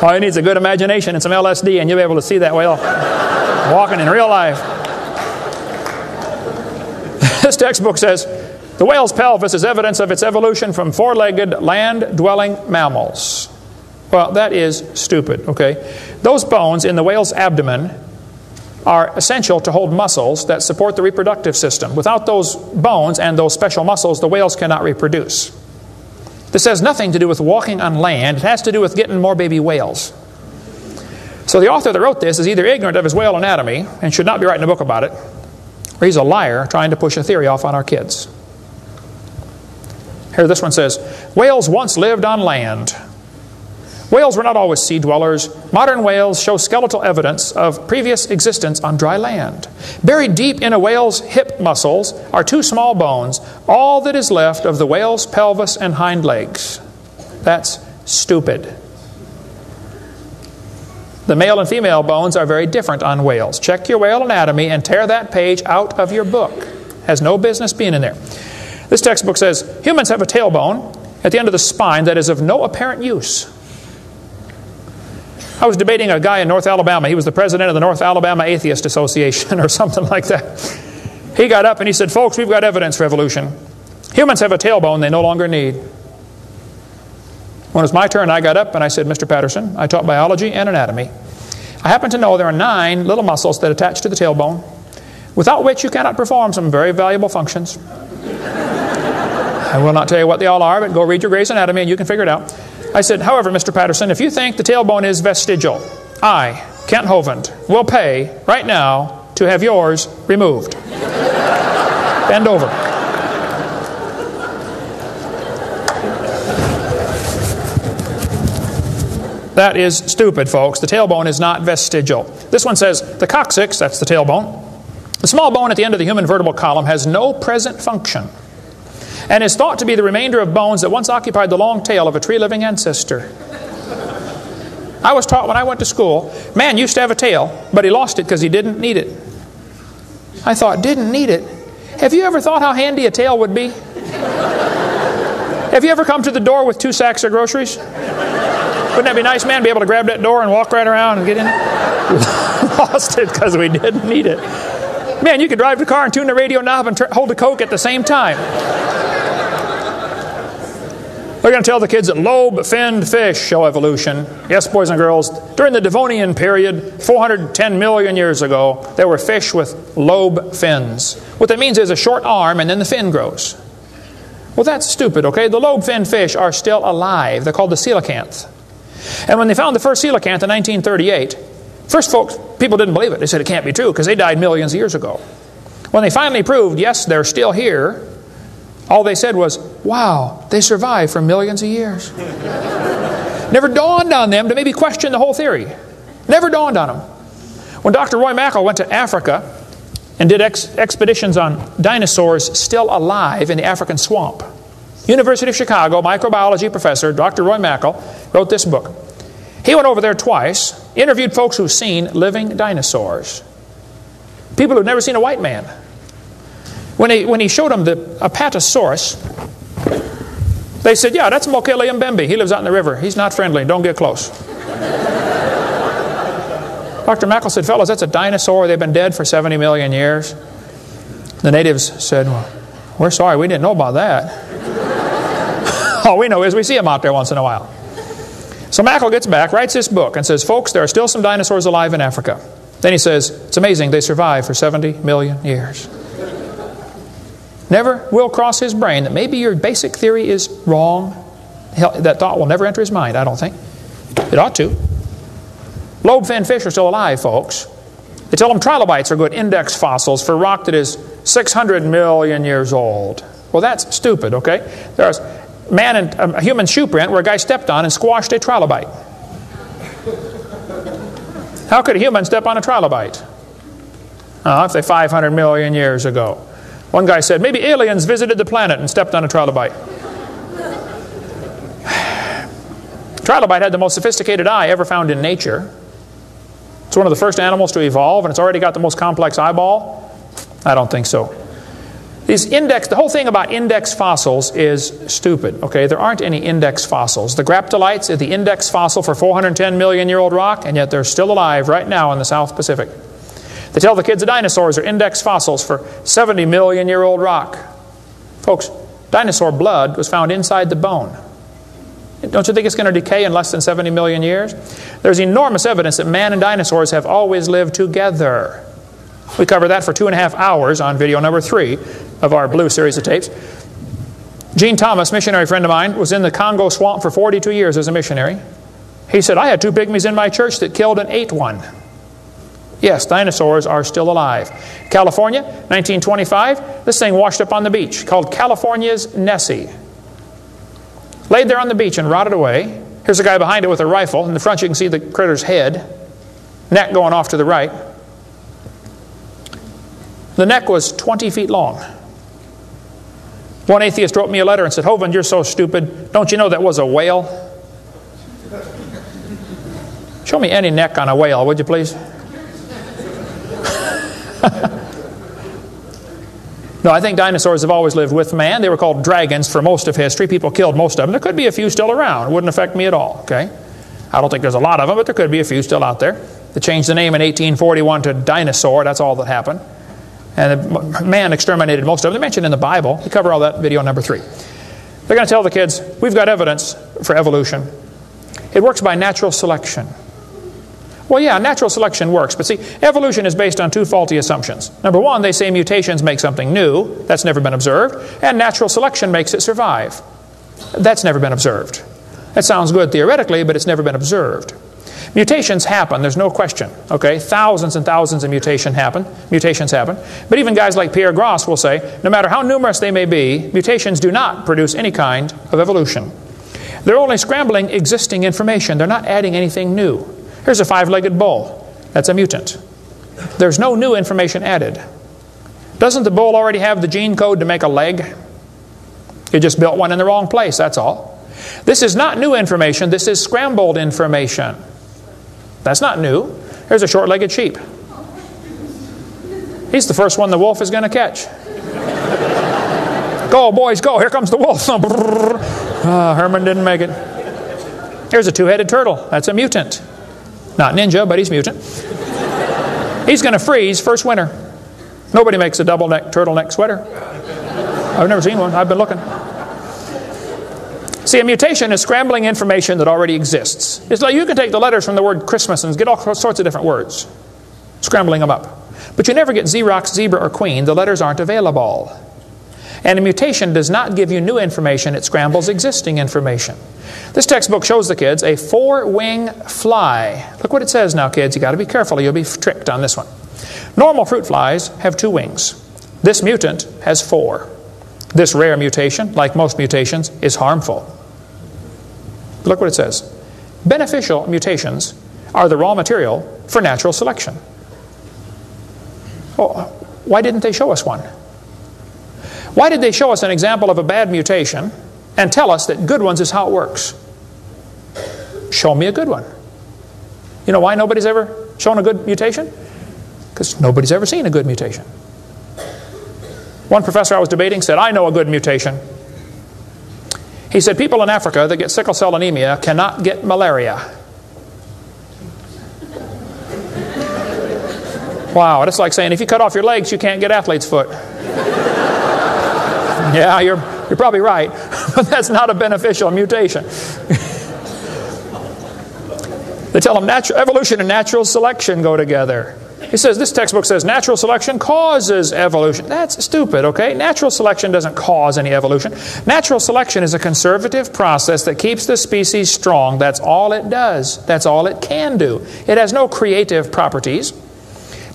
All you need is a good imagination and some LSD and you'll be able to see that whale walking in real life. This textbook says, the whale's pelvis is evidence of its evolution from four-legged land-dwelling mammals. Well, that is stupid, okay? Those bones in the whale's abdomen are essential to hold muscles that support the reproductive system. Without those bones and those special muscles, the whales cannot reproduce. This has nothing to do with walking on land. It has to do with getting more baby whales. So the author that wrote this is either ignorant of his whale anatomy and should not be writing a book about it, or he's a liar trying to push a theory off on our kids. Here this one says, whales once lived on land. Whales were not always sea dwellers. Modern whales show skeletal evidence of previous existence on dry land. Buried deep in a whale's hip muscles are two small bones, all that is left of the whale's pelvis and hind legs. That's stupid. The male and female bones are very different on whales. Check your whale anatomy and tear that page out of your book. Has no business being in there. This textbook says, humans have a tailbone at the end of the spine that is of no apparent use. I was debating a guy in North Alabama. He was the president of the North Alabama Atheist Association or something like that. He got up and he said, folks, we've got evidence for evolution. Humans have a tailbone they no longer need. When it was my turn, I got up and I said, Mr. Patterson, I taught biology and anatomy. I happen to know there are 9 little muscles that attach to the tailbone, without which you cannot perform some very valuable functions. I will not tell you what they all are, but go read your Gray's Anatomy and you can figure it out. I said, however, Mr. Patterson, if you think the tailbone is vestigial, I, Kent Hovind, will pay right now to have yours removed. Bend over. That is stupid, folks. The tailbone is not vestigial. This one says, the coccyx, that's the tailbone, the small bone at the end of the human vertebral column, has no present function and is thought to be the remainder of bones that once occupied the long tail of a tree-living ancestor. I was taught when I went to school, man used to have a tail, but he lost it because he didn't need it. I thought, didn't need it? Have you ever thought how handy a tail would be? Have you ever come to the door with 2 sacks of groceries? Wouldn't that be nice, man, to be able to grab that door and walk right around and get in it? Lost it because we didn't need it. Man, you could drive the car and tune the radio knob and hold a Coke at the same time. They're going to tell the kids that lobe-finned fish show evolution. Yes, boys and girls, during the Devonian period, 410 million years ago, there were fish with lobe fins. What that means is a short arm and then the fin grows. Well, that's stupid, okay? The lobe-finned fish are still alive. They're called the coelacanth. And when they found the first coelacanth in 1938, people didn't believe it. They said it can't be true because they died millions of years ago. When they finally proved, yes, they're still here, all they said was, wow, they survived for millions of years. Never dawned on them to maybe question the whole theory. Never dawned on them. When Dr. Roy Mackal went to Africa and did expeditions on dinosaurs still alive in the African swamp, University of Chicago microbiology professor Dr. Roy Mackal wrote this book. He went over there twice, interviewed folks who've seen living dinosaurs. People who've never seen a white man. When he showed them the Apatosaurus, they said, yeah, that's Mokele Mbembe. He lives out in the river. He's not friendly. Don't get close. Dr. Mackal said, fellas, that's a dinosaur. They've been dead for 70 million years. The natives said, well, we're sorry. We didn't know about that. All we know is we see them out there once in a while. So Mackal gets back, writes this book, and says, folks, there are still some dinosaurs alive in Africa. Then he says, it's amazing they survived for 70 million years. Never will cross his brain that maybe your basic theory is wrong. That thought will never enter his mind, I don't think. It ought to. Lobe-finned fish are still alive, folks. They tell them trilobites are good index fossils for rock that is 600 million years old. Well, that's stupid, okay? There's a human shoe print where a guy stepped on and squashed a trilobite. How could a human step on a trilobite? If they're 500 million years ago. One guy said, maybe aliens visited the planet and stepped on a trilobite. Trilobite had the most sophisticated eye ever found in nature. It's one of the first animals to evolve, and it's already got the most complex eyeball. I don't think so. The whole thing about index fossils is stupid. Okay, there aren't any index fossils. The graptolites are the index fossil for 410 million year old rock, and yet they're still alive right now in the South Pacific. They tell the kids the dinosaurs are index fossils for 70 million year old rock. Folks, dinosaur blood was found inside the bone. Don't you think it's going to decay in less than 70 million years? There's enormous evidence that man and dinosaurs have always lived together. We covered that for 2.5 hours on video number 3 of our Blue series of tapes. Gene Thomas, missionary friend of mine, was in the Congo swamp for 42 years as a missionary. He said, I had 2 pygmies in my church that killed and ate one. Yes, dinosaurs are still alive. California, 1925, this thing washed up on the beach called California's Nessie. Laid there on the beach and rotted away. Here's a guy behind it with a rifle. In the front you can see the critter's head. Neck going off to the right. The neck was 20 feet long. One atheist wrote me a letter and said, Hovind, you're so stupid. Don't you know that was a whale? Show me any neck on a whale, would you please? No, I think dinosaurs have always lived with man. They were called dragons for most of history. People killed most of them. There could be a few still around. It wouldn't affect me at all, okay? I don't think there's a lot of them, but there could be a few still out there. They changed the name in 1841 to dinosaur. That's all that happened. And man exterminated most of them. They're mentioned in the Bible. We cover all that video number 3. They're going to tell the kids, we've got evidence for evolution. It works by natural selection. Well, yeah, natural selection works. But see, evolution is based on 2 faulty assumptions. Number 1, they say mutations make something new. That's never been observed. And natural selection makes it survive. That's never been observed. That sounds good theoretically, but it's never been observed. Mutations happen, there's no question. Okay, thousands and thousands of mutations happen. But even guys like Pierre Gross will say, no matter how numerous they may be, mutations do not produce any kind of evolution. They're only scrambling existing information. They're not adding anything new. Here's a 5-legged bull. That's a mutant. There's no new information added. Doesn't the bull already have the gene code to make a leg? You just built one in the wrong place, that's all. This is not new information. This is scrambled information. That's not new. Here's a short-legged sheep. He's the first one the wolf is going to catch. Go, boys, go. Here comes the wolf. Herman didn't make it. Here's a 2-headed turtle. That's a mutant. Not ninja, but he's mutant. He's going to freeze first winter. Nobody makes a turtleneck sweater. I've never seen one. I've been looking. See, a mutation is scrambling information that already exists. It's like you can take the letters from the word Christmas and get all sorts of different words, scrambling them up. But you never get Xerox, zebra, or queen. The letters aren't available. And a mutation does not give you new information. It scrambles existing information. This textbook shows the kids a 4-wing fly. Look what it says now, kids. You've got to be careful or you'll be tricked on this one. Normal fruit flies have 2 wings. This mutant has 4. This rare mutation, like most mutations, is harmful. Look what it says. Beneficial mutations are the raw material for natural selection. Oh, why didn't they show us one? Why did they show us an example of a bad mutation and tell us that good ones is how it works? Show me a good one. You know why nobody's ever shown a good mutation? Because nobody's ever seen a good mutation. One professor I was debating said, I know a good mutation. He said, people in Africa that get sickle cell anemia cannot get malaria. Wow, that's like saying if you cut off your legs, you can't get athlete's foot. Yeah, you're probably right, but that's not a beneficial mutation. They tell them evolution and natural selection go together. He says, this textbook says natural selection causes evolution. That's stupid, okay? Natural selection doesn't cause any evolution. Natural selection is a conservative process that keeps the species strong. That's all it does. That's all it can do. It has no creative properties.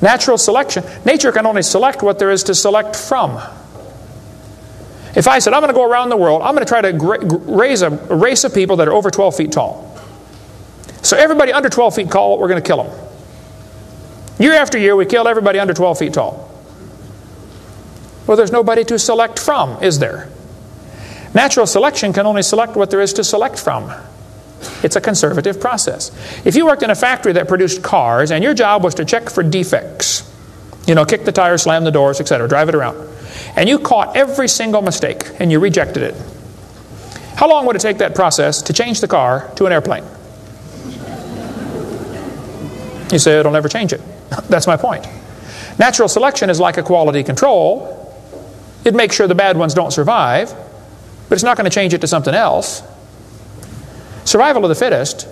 Natural selection, nature can only select what there is to select from. If I said, I'm going to go around the world, I'm going to try to raise a race of people that are over 12 feet tall. So everybody under 12 feet tall, we're going to kill them. Year after year, we kill everybody under 12 feet tall. Well, there's nobody to select from, is there? Natural selection can only select what there is to select from. It's a conservative process. If you worked in a factory that produced cars and your job was to check for defects, you know, kick the tires, slam the doors, etc., drive it around, and you caught every single mistake and you rejected it, how long would it take that process to change the car to an airplane? You say it'll never change it. That's my point. Natural selection is like a quality control. It makes sure the bad ones don't survive, but it's not going to change it to something else. Survival of the fittest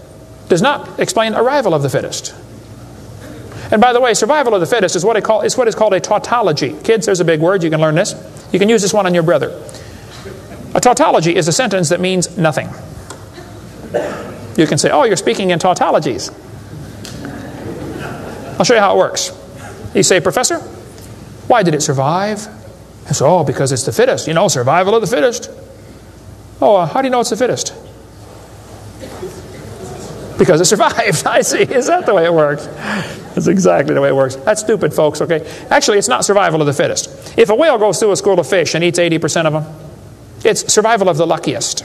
does not explain arrival of the fittest. And by the way, survival of the fittest is what is called a tautology. Kids, there's a big word. You can learn this. You can use this one on your brother. A tautology is a sentence that means nothing. You can say, oh, you're speaking in tautologies. I'll show you how it works. You say, Professor, why did it survive? I say, oh, because it's the fittest. You know, survival of the fittest. Oh, how do you know it's the fittest? Because it survived. I see. Is that the way it works? That's exactly the way it works. That's stupid, folks, okay? Actually, it's not survival of the fittest. If a whale goes through a school of fish and eats 80% of them, it's survival of the luckiest.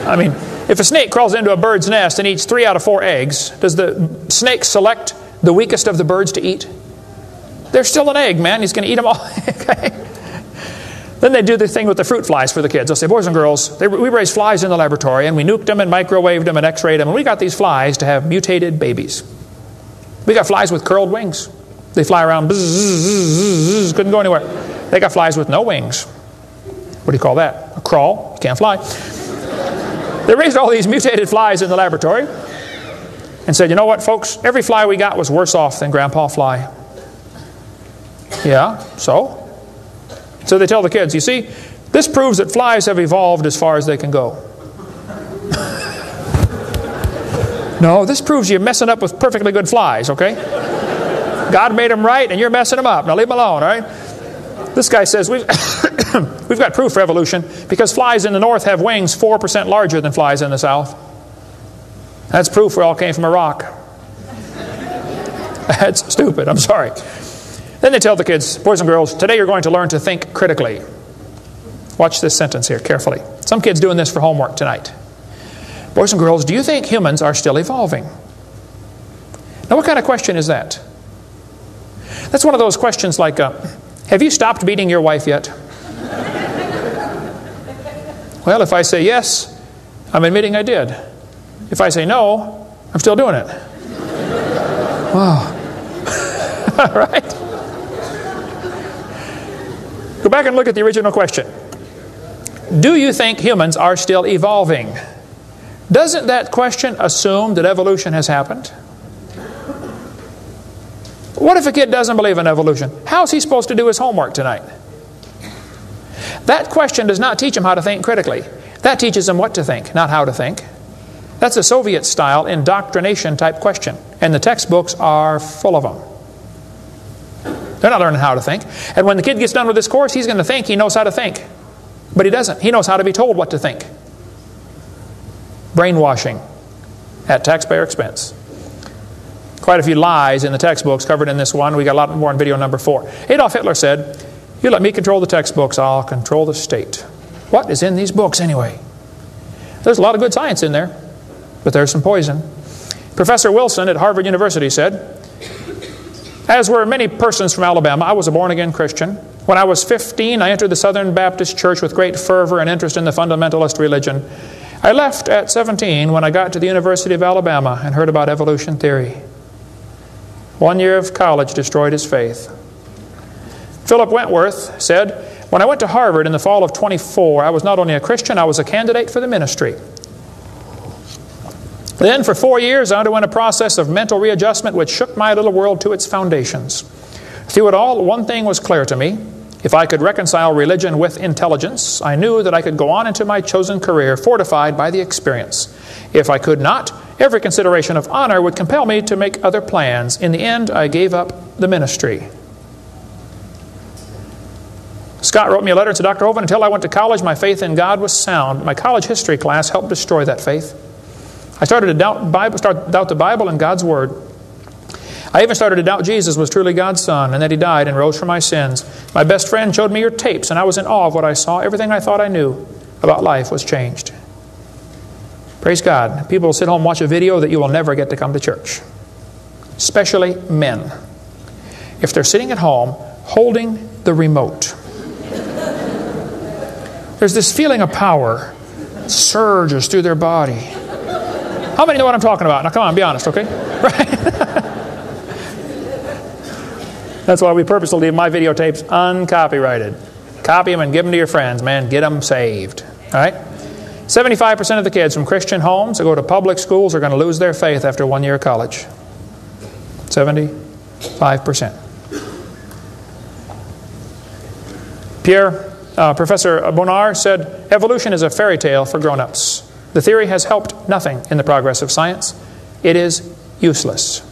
I mean, if a snake crawls into a bird's nest and eats 3 out of 4 eggs, does the snake select the weakest of the birds to eat? There's still an egg, man. He's going to eat them all. Okay? Then they do the thing with the fruit flies for the kids. They'll say, boys and girls, we raised flies in the laboratory, and we nuked them and microwaved them and x-rayed them, and we got these flies to have mutated babies. We got flies with curled wings. They fly around, bzz, bzz, bzz, bzz, couldn't go anywhere. They got flies with no wings. What do you call that? A crawl. You can't fly. They raised all these mutated flies in the laboratory and said, you know what, folks? Every fly we got was worse off than Grandpa Fly. Yeah, so? So they tell the kids, you see, this proves that flies have evolved as far as they can go. No, this proves you're messing up with perfectly good flies, okay? God made them right and you're messing them up. Now leave them alone, all right? This guy says, we've got proof for evolution because flies in the north have wings 4% larger than flies in the south. That's proof we all came from a rock. That's stupid, I'm sorry. Then they tell the kids, boys and girls, today you're going to learn to think critically. Watch this sentence here carefully. Some kids doing this for homework tonight. Boys and girls, do you think humans are still evolving? Now what kind of question is that? That's one of those questions like, have you stopped beating your wife yet? Well, if I say yes, I'm admitting I did. If I say no, I'm still doing it. Wow. All right. Go back and look at the original question. Do you think humans are still evolving? Doesn't that question assume that evolution has happened? What if a kid doesn't believe in evolution? How's he supposed to do his homework tonight? That question does not teach him how to think critically. That teaches him what to think, not how to think. That's a Soviet-style indoctrination type question. And the textbooks are full of them. They're not learning how to think. And when the kid gets done with this course, he's going to think he knows how to think. But he doesn't. He knows how to be told what to think. Brainwashing at taxpayer expense. Quite a few lies in the textbooks covered in this one. We got a lot more in video number 4. Adolf Hitler said, "You let me control the textbooks, I'll control the state." What is in these books anyway? There's a lot of good science in there, but there's some poison. Professor Wilson at Harvard University said, "As were many persons from Alabama, I was a born-again Christian. When I was 15, I entered the Southern Baptist Church with great fervor and interest in the fundamentalist religion. I left at 17 when I got to the University of Alabama and heard about evolution theory. 1 year of college destroyed his faith." Philip Wentworth said, "When I went to Harvard in the fall of 24, I was not only a Christian, I was a candidate for the ministry. Then for 4 years I underwent a process of mental readjustment which shook my little world to its foundations. Through it all, one thing was clear to me. If I could reconcile religion with intelligence, I knew that I could go on into my chosen career fortified by the experience. If I could not, every consideration of honor would compel me to make other plans. In the end, I gave up the ministry." Scott wrote me a letter and said, "Dr. Hovind, until I went to college, my faith in God was sound. My college history class helped destroy that faith. I started to doubt the Bible and God's Word. I even started to doubt Jesus was truly God's Son and that He died and rose for my sins. My best friend showed me your tapes and I was in awe of what I saw. Everything I thought I knew about life was changed." Praise God. People will sit home and watch a video that you will never get to come to church. Especially men. If they're sitting at home holding the remote. There's this feeling of power surges through their body. How many know what I'm talking about? Now come on, be honest, okay? Right? That's why we purposely leave my videotapes uncopyrighted. Copy them and give them to your friends, man. Get them saved. All right? 75% of the kids from Christian homes that go to public schools are going to lose their faith after 1 year of college. 75%. Professor Bonar said, "Evolution is a fairy tale for grown-ups. The theory has helped nothing in the progress of science. It is useless."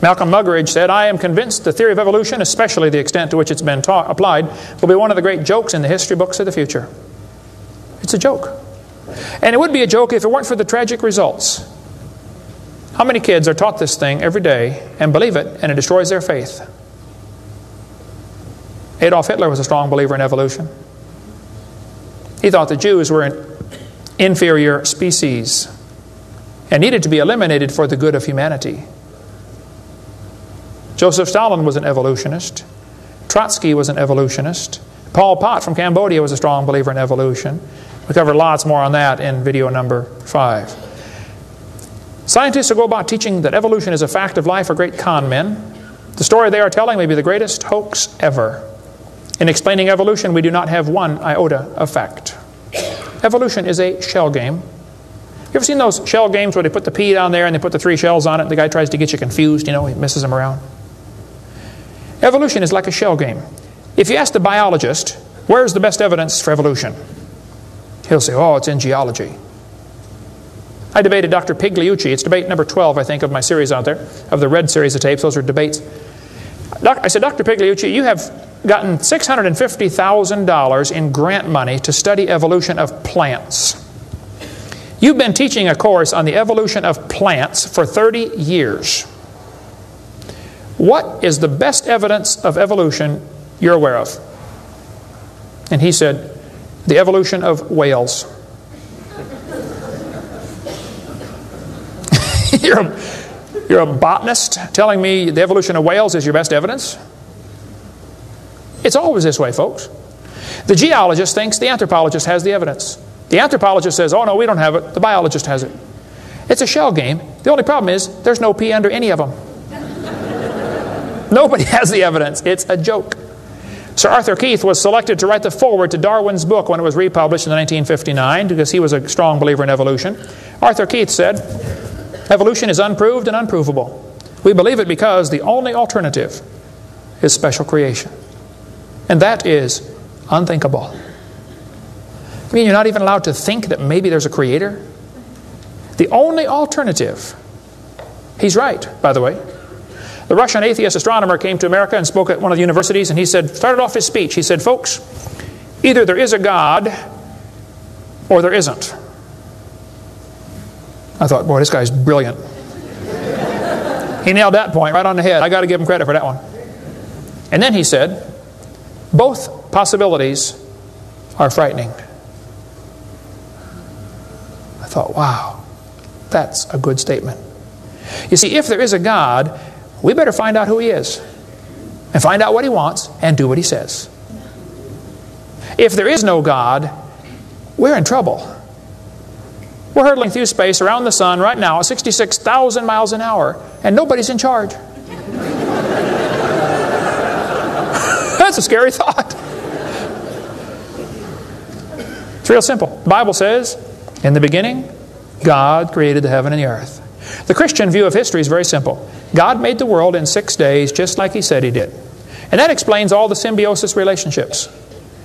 Malcolm Muggeridge said, "I am convinced the theory of evolution, especially the extent to which it's been applied, will be one of the great jokes in the history books of the future." It's a joke. And it would be a joke if it weren't for the tragic results. How many kids are taught this thing every day and believe it, and it destroys their faith? Adolf Hitler was a strong believer in evolution. He thought the Jews were an inferior species and needed to be eliminated for the good of humanity. Joseph Stalin was an evolutionist. Trotsky was an evolutionist. Pol Pot from Cambodia was a strong believer in evolution. We covered lots more on that in video number 5. Scientists who go about teaching that evolution is a fact of life are great con men. The story they are telling may be the greatest hoax ever. In explaining evolution, we do not have one iota of fact. Evolution is a shell game. You ever seen those shell games where they put the pea down there and they put the 3 shells on it and the guy tries to get you confused, you know, he messes them around? Evolution is like a shell game. If you ask the biologist, where's the best evidence for evolution? He'll say, oh, it's in geology. I debated Dr. Pigliucci. It's debate number 12, I think, of my series out there, of the red series of tapes. Those are debates. I said, Dr. Pigliucci, you have gotten $650,000 in grant money to study evolution of plants. You've been teaching a course on the evolution of plants for 30 years. What is the best evidence of evolution you're aware of? And he said, the evolution of whales. You're a botanist telling me the evolution of whales is your best evidence? It's always this way, folks. The geologist thinks the anthropologist has the evidence. The anthropologist says, oh no, we don't have it. The biologist has it. It's a shell game. The only problem is there's no pea under any of them. Nobody has the evidence. It's a joke. Sir Arthur Keith was selected to write the foreword to Darwin's book when it was republished in 1959 because he was a strong believer in evolution. Arthur Keith said, "Evolution is unproved and unprovable. We believe it because the only alternative is special creation. And that is unthinkable." I mean, you're not even allowed to think that maybe there's a creator? The only alternative. He's right, by the way. The Russian atheist astronomer came to America and spoke at one of the universities, and he started off his speech, he said, "Folks, either there is a God or there isn't." I thought, boy, this guy's brilliant. He nailed that point right on the head. I got to give him credit for that one. And then he said, "Both possibilities are frightening." I thought, wow, that's a good statement. You see, if there is a God, we better find out who He is and find out what He wants and do what He says. If there is no God, we're in trouble. We're hurtling through space around the sun right now at 66,000 miles an hour, and nobody's in charge. That's a scary thought. It's real simple. The Bible says, in the beginning, God created the heaven and the earth. The Christian view of history is very simple. God made the world in 6 days just like He said He did. And that explains all the symbiosis relationships.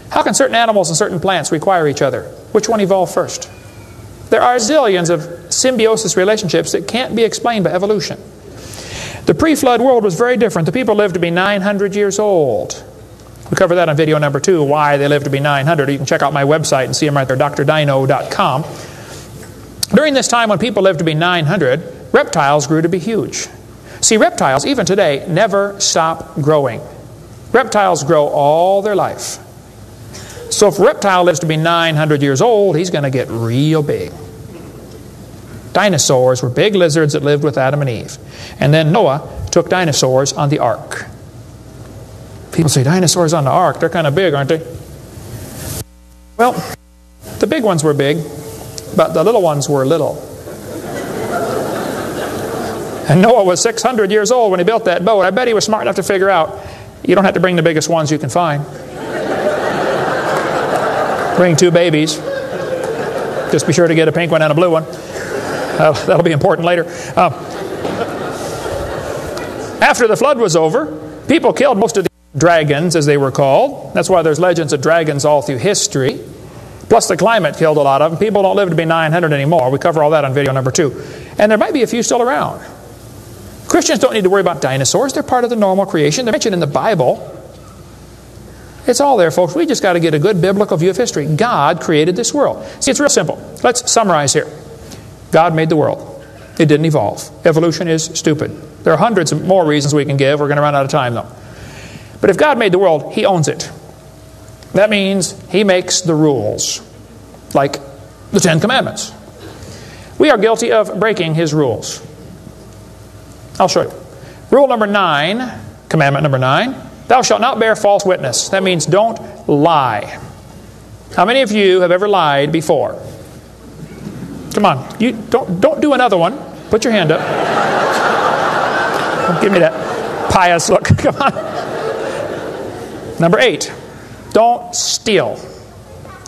How can certain animals and certain plants require each other? Which one evolved first? There are zillions of symbiosis relationships that can't be explained by evolution. The pre-flood world was very different. The people lived to be 900 years old. We cover that on video number 2, why they lived to be 900. You can check out my website and see them right there, drdino.com. During this time when people lived to be 900, reptiles grew to be huge. See, reptiles, even today, never stop growing. Reptiles grow all their life. So if a reptile lives to be 900 years old, he's going to get real big. Dinosaurs were big lizards that lived with Adam and Eve. And then Noah took dinosaurs on the ark. People say, dinosaurs on the ark, they're kind of big, aren't they? Well, the big ones were big, but the little ones were little. And Noah was 600 years old when he built that boat. I bet he was smart enough to figure out, you don't have to bring the biggest ones you can find. Bring 2 babies. Just be sure to get a pink one and a blue one. That'll be important later. After the flood was over, people killed most of the dragons, as they were called. That's why there's legends of dragons all through history. Plus the climate killed a lot of them. People don't live to be 900 anymore. We cover all that on video number 2. And there might be a few still around. Christians don't need to worry about dinosaurs. They're part of the normal creation. They're mentioned in the Bible. It's all there, folks. We just got to get a good biblical view of history. God created this world. See, it's real simple. Let's summarize here. God made the world. It didn't evolve. Evolution is stupid. There are hundreds of more reasons we can give. We're going to run out of time, though. But if God made the world, He owns it. That means He makes the rules, like the 10 Commandments. We are guilty of breaking His rules. I'll show you. Rule number 9, commandment number 9, thou shalt not bear false witness. That means don't lie. How many of you have ever lied before? Come on, you don't do another one. Put your hand up. Don't give me that pious look. Come on. Number 8, don't steal.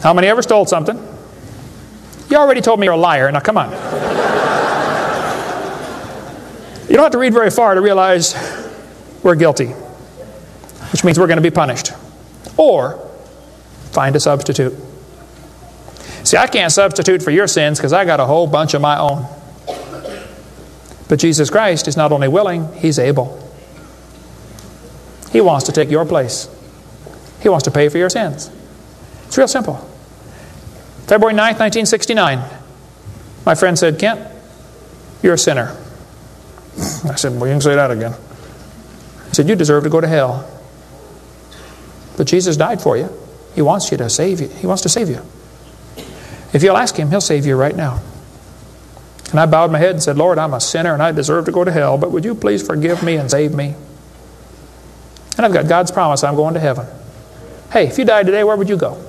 How many ever stole something? You already told me you're a liar. Now come on. You don't have to read very far to realize we're guilty, which means we're going to be punished. Or find a substitute. See, I can't substitute for your sins because I got a whole bunch of my own. But Jesus Christ is not only willing, He's able. He wants to take your place. He wants to pay for your sins. It's real simple. February 9th, 1969. My friend said, Kent, you're a sinner. I said, well, you can say that again. He said, you deserve to go to hell. But Jesus died for you. He wants you to save you. He wants to save you. If you'll ask Him, He'll save you right now. And I bowed my head and said, Lord, I'm a sinner and I deserve to go to hell, but would you please forgive me and save me? And I've got God's promise I'm going to heaven. Hey, if you died today, where would you go?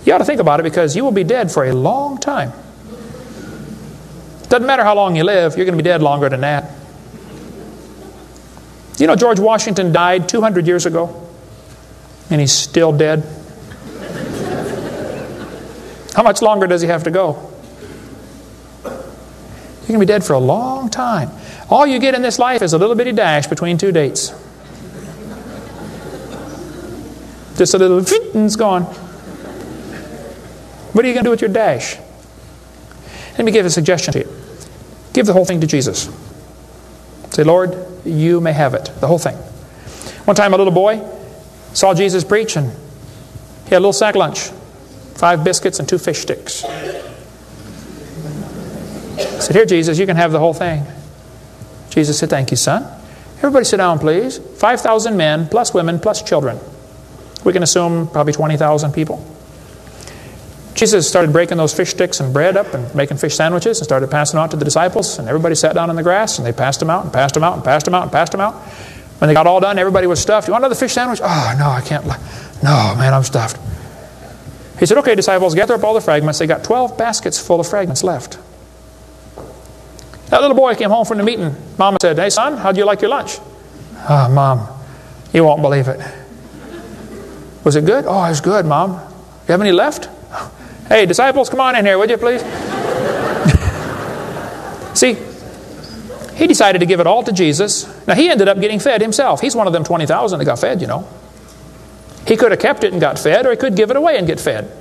You ought to think about it because you will be dead for a long time. Doesn't matter how long you live, you're going to be dead longer than that. You know, George Washington died 200 years ago. And he's still dead. How much longer does he have to go? You're going to be dead for a long time. All you get in this life is a little bitty dash between two dates. Just a little, and it's gone. What are you going to do with your dash? Let me give a suggestion to you. Give the whole thing to Jesus. Say, Lord, you may have it, the whole thing. One time a little boy saw Jesus preach, and he had a little sack lunch. 5 biscuits and 2 fish sticks. He said, here, Jesus, you can have the whole thing. Jesus said, thank you, son. Everybody sit down, please. 5,000 men, plus women, plus children. We can assume probably 20,000 people. Jesus started breaking those fish sticks and bread up and making fish sandwiches and started passing them out to the disciples. And everybody sat down in the grass and they passed them out and passed them out and passed them out and passed them out. When they got all done, everybody was stuffed. You want another fish sandwich? Oh, no, I can't. No, man, I'm stuffed. He said, okay, disciples, gather up all the fragments. They got 12 baskets full of fragments left. That little boy came home from the meeting. Mama said, hey, son, how'd you like your lunch? Oh, Mom, you won't believe it. Was it good? Oh, it was good, Mom. You have any left? Hey, disciples, come on in here, would you please? See, he decided to give it all to Jesus. Now, he ended up getting fed himself. He's one of them 20,000 that got fed, you know. He could have kept it and got fed, or he could give it away and get fed.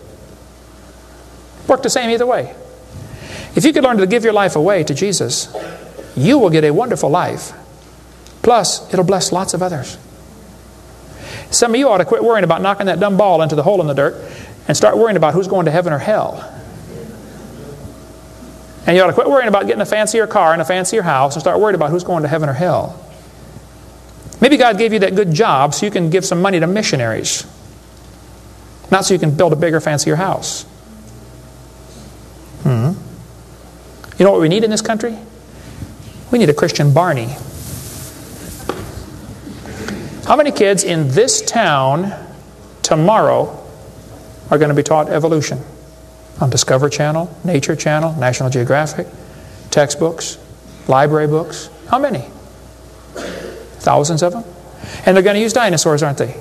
Worked the same either way. If you could learn to give your life away to Jesus, you will get a wonderful life. Plus, it'll bless lots of others. Some of you ought to quit worrying about knocking that dumb ball into the hole in the dirt and start worrying about who's going to heaven or hell. And you ought to quit worrying about getting a fancier car and a fancier house and start worrying about who's going to heaven or hell. Maybe God gave you that good job so you can give some money to missionaries. Not so you can build a bigger, fancier house. You know what we need in this country? We need a Christian Barney. How many kids in this town tomorrow are going to be taught evolution? On Discovery Channel, Nature Channel, National Geographic, textbooks, library books. How many? Thousands of them. And they're going to use dinosaurs, aren't they?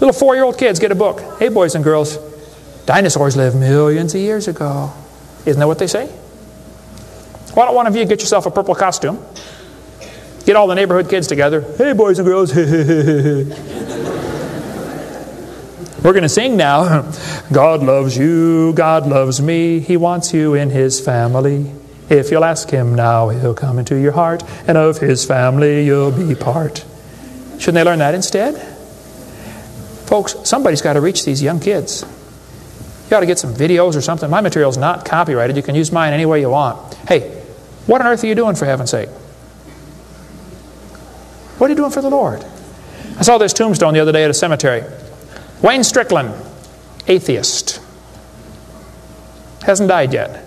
Little 4-year-old kids get a book. Hey, boys and girls, dinosaurs lived millions of years ago. Isn't that what they say? Why don't one of you get yourself a purple costume? Get all the neighborhood kids together. Hey, boys and girls. We're going to sing now. God loves you, God loves me. He wants you in His family. If you'll ask Him now, He'll come into your heart, and of His family you'll be part. Shouldn't they learn that instead? Folks, somebody's got to reach these young kids. You ought to get some videos or something. My material's not copyrighted. You can use mine any way you want. Hey, what on earth are you doing, for heaven's sake? What are you doing for the Lord? I saw this tombstone the other day at a cemetery. Wayne Strickland, atheist. Hasn't died yet.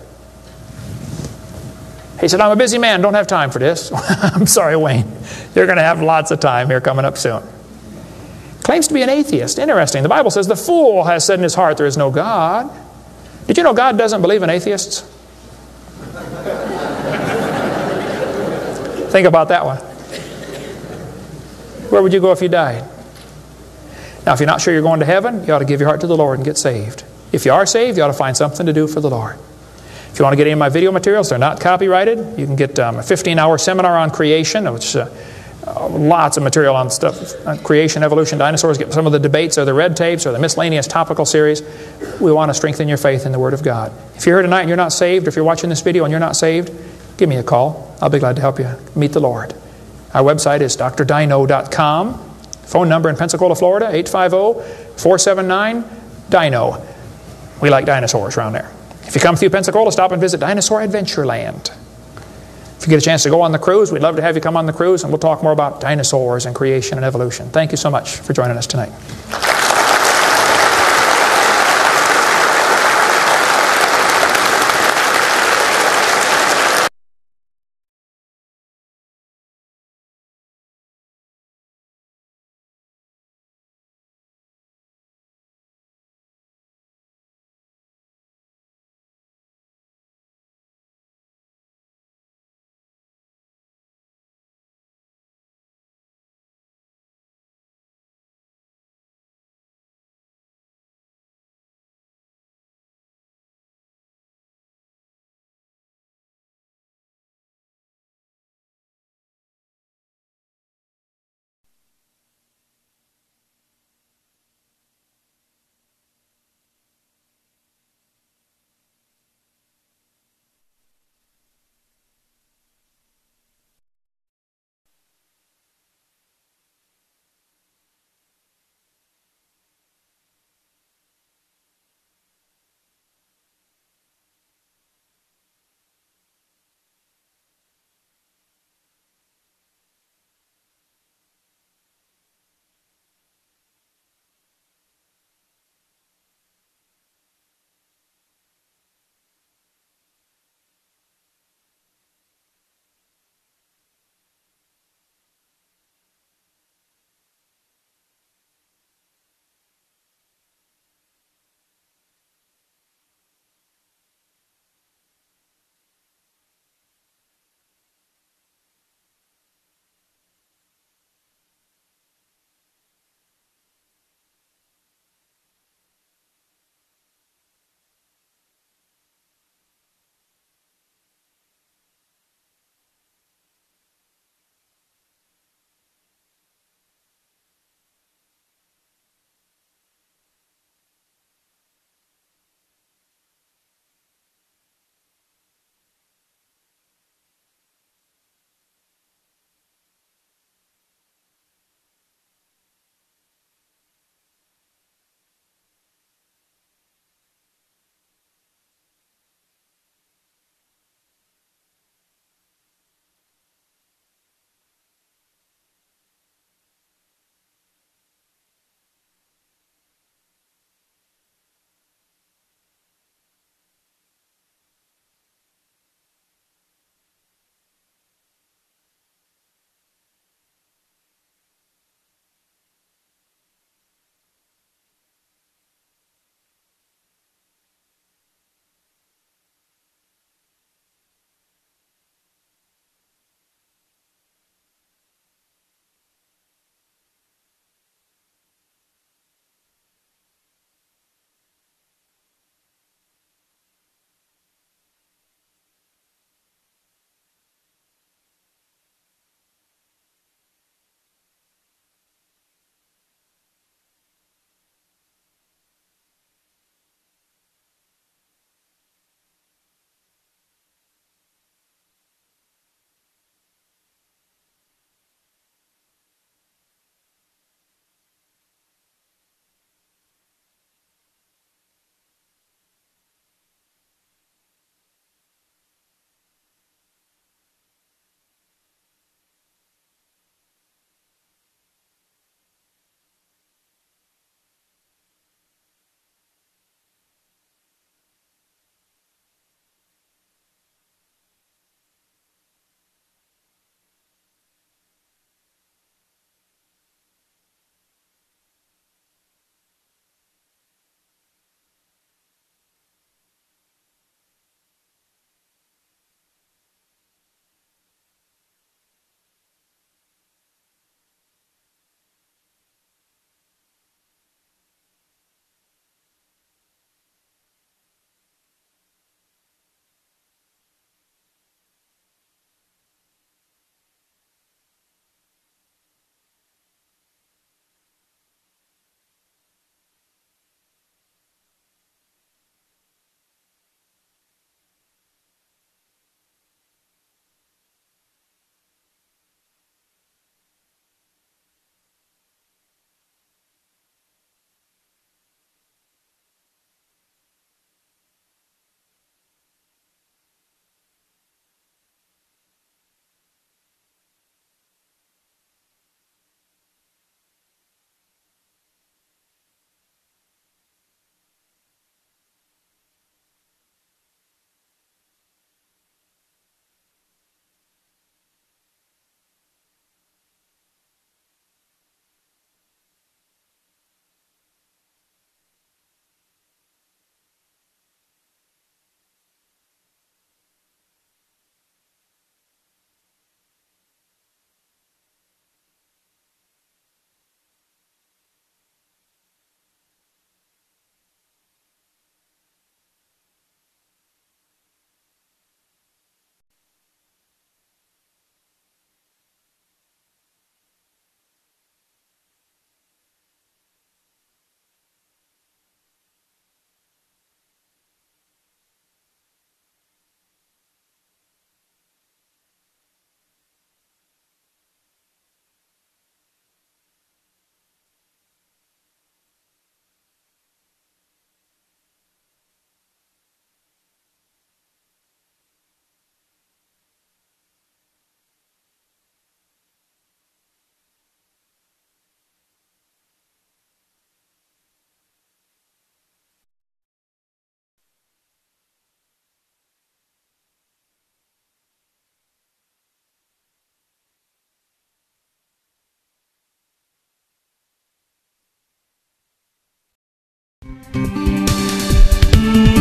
He said, I'm a busy man, don't have time for this. I'm sorry, Wayne. You're going to have lots of time here coming up soon. Claims to be an atheist. Interesting. The Bible says the fool has said in his heart there is no God. Did you know God doesn't believe in atheists? Think about that one. Where would you go if you died? Now, if you're not sure you're going to heaven, you ought to give your heart to the Lord and get saved. If you are saved, you ought to find something to do for the Lord. If you want to get any of my video materials, they're not copyrighted. You can get a 15-hour seminar on creation, which lots of material on stuff, creation, evolution, dinosaurs. Get some of the debates or the red tapes or the miscellaneous topical series. We want to strengthen your faith in the Word of God. If you're here tonight and you're not saved, or if you're watching this video and you're not saved, give me a call. I'll be glad to help you meet the Lord. Our website is drdino.com. Phone number in Pensacola, Florida, 850-479-DINO. We like dinosaurs around there. If you come through Pensacola, stop and visit Dinosaur Adventureland. If you get a chance to go on the cruise, we'd love to have you come on the cruise, and we'll talk more about dinosaurs and creation and evolution. Thank you so much for joining us tonight.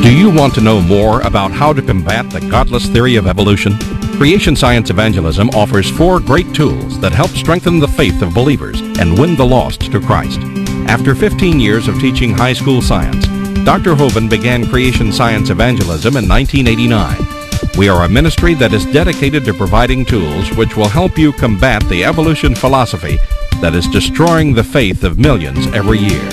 Do you want to know more about how to combat the godless theory of evolution? Creation Science Evangelism offers 4 great tools that help strengthen the faith of believers and win the lost to Christ. After 15 years of teaching high school science, Dr. Hovind began Creation Science Evangelism in 1989. We are a ministry that is dedicated to providing tools which will help you combat the evolution philosophy that is destroying the faith of millions every year.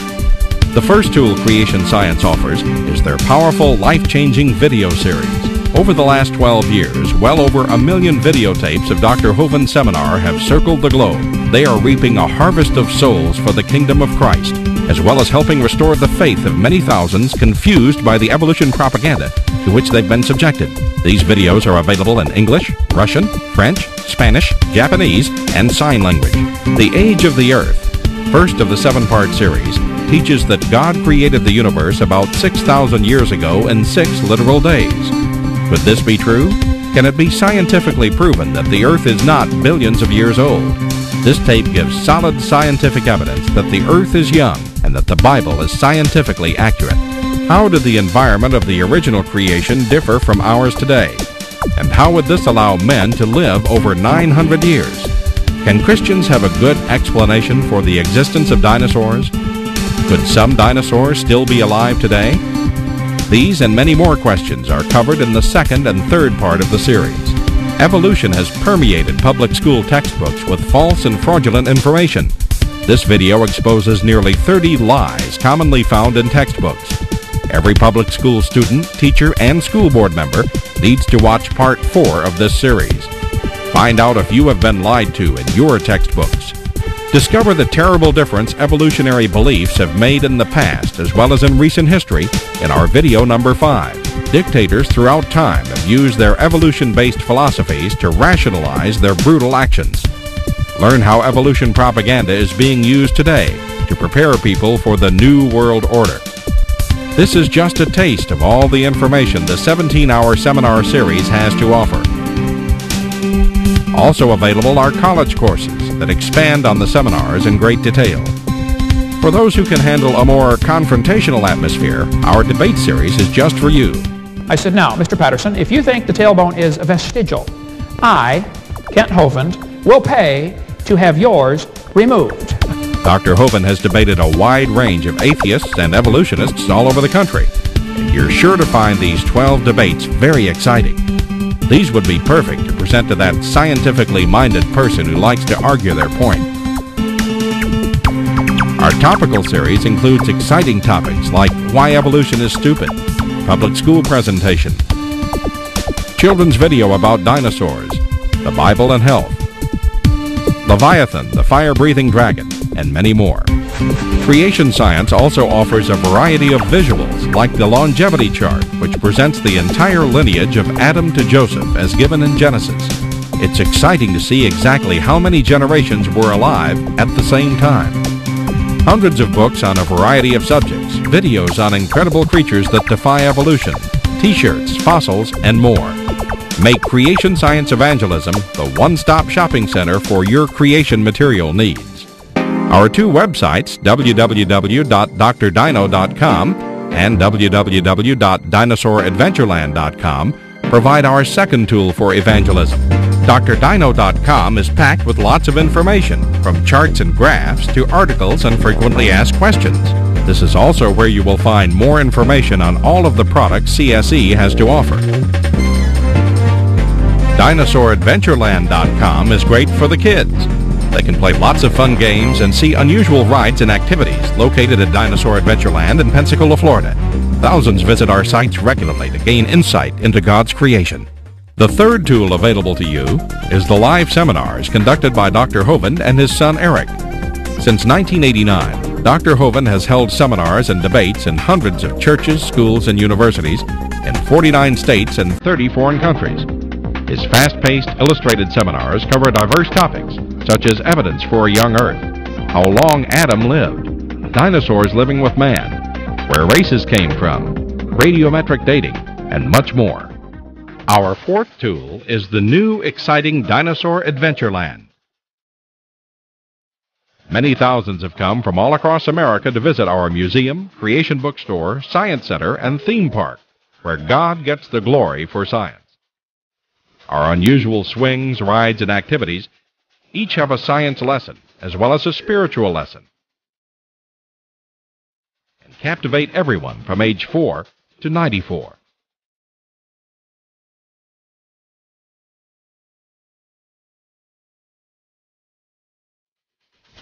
The first tool Creation Science offers is their powerful, life-changing video series. Over the last 12 years, well over 1 million videotapes of Dr. Hovind's seminar have circled the globe. They are reaping a harvest of souls for the kingdom of Christ, as well as helping restore the faith of many thousands confused by the evolution propaganda to which they've been subjected. These videos are available in English, Russian, French, Spanish, Japanese, and sign language. The Age of the Earth, first of the 7-part series, teaches that God created the universe about 6,000 years ago in 6 literal days. Could this be true? Can it be scientifically proven that the Earth is not billions of years old? This tape gives solid scientific evidence that the Earth is young and that the Bible is scientifically accurate. How did the environment of the original creation differ from ours today? And how would this allow men to live over 900 years? Can Christians have a good explanation for the existence of dinosaurs? Could some dinosaurs still be alive today? These and many more questions are covered in the 2nd and 3rd part of the series. Evolution has permeated public school textbooks with false and fraudulent information. This video exposes nearly 30 lies commonly found in textbooks. Every public school student, teacher, and school board member needs to watch part 4 of this series. Find out if you have been lied to in your textbooks. Discover the terrible difference evolutionary beliefs have made in the past as well as in recent history in our video number 5. Dictators throughout time have used their evolution-based philosophies to rationalize their brutal actions. Learn how evolution propaganda is being used today to prepare people for the New World Order. This is just a taste of all the information the 17-hour seminar series has to offer. Also available are college courses that expand on the seminars in great detail. For those who can handle a more confrontational atmosphere, our debate series is just for you. I said, now, Mr. Patterson, if you think the tailbone is vestigial, I, Kent Hovind, will pay to have yours removed. Dr. Hovind has debated a wide range of atheists and evolutionists all over the country, and you're sure to find these 12 debates very exciting. These would be perfect to present to that scientifically minded person who likes to argue their point. Our topical series includes exciting topics like why evolution is stupid, public school presentation, children's video about dinosaurs, the Bible and health, Leviathan, the fire-breathing dragon, and many more. Creation Science also offers a variety of visuals like the longevity chart, which presents the entire lineage of Adam to Joseph as given in Genesis. It's exciting to see exactly how many generations were alive at the same time. Hundreds of books on a variety of subjects, videos on incredible creatures that defy evolution, t-shirts, fossils, and more. Make Creation Science Evangelism the one-stop shopping center for your creation material needs. Our 2 websites, www.drdino.com and www.dinosauradventureland.com, provide our second tool for evangelism. drdino.com is packed with lots of information, from charts and graphs to articles and frequently asked questions. This is also where you will find more information on all of the products CSE has to offer. DinosaurAdventureland.com is great for the kids. They can play lots of fun games and see unusual rides and activities located at Dinosaur Adventureland in Pensacola, Florida. Thousands visit our sites regularly to gain insight into God's creation. The third tool available to you is the live seminars conducted by Dr. Hovind and his son Eric. Since 1989, Dr. Hovind has held seminars and debates in hundreds of churches, schools, and universities in 49 states and 30 foreign countries. His fast-paced, illustrated seminars cover diverse topics, such as evidence for a young Earth, how long Adam lived, dinosaurs living with man, where races came from, radiometric dating, and much more. Our fourth tool is the new, exciting Dinosaur Adventureland. Many thousands have come from all across America to visit our museum, creation bookstore, science center, and theme park, where God gets the glory for science. Our unusual swings, rides, and activities each have a science lesson as well as a spiritual lesson, and captivate everyone from age 4 to 94.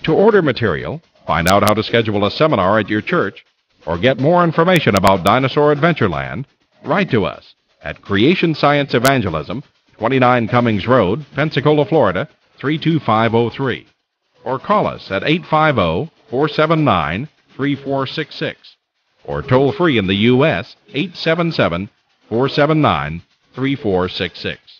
To order material, find out how to schedule a seminar at your church, or get more information about Dinosaur Adventureland, write to us at Creation Science Evangelism, 29 Cummings Road, Pensacola, Florida, 32503, or call us at 850-479-3466, or toll free in the U.S. 877-479-3466.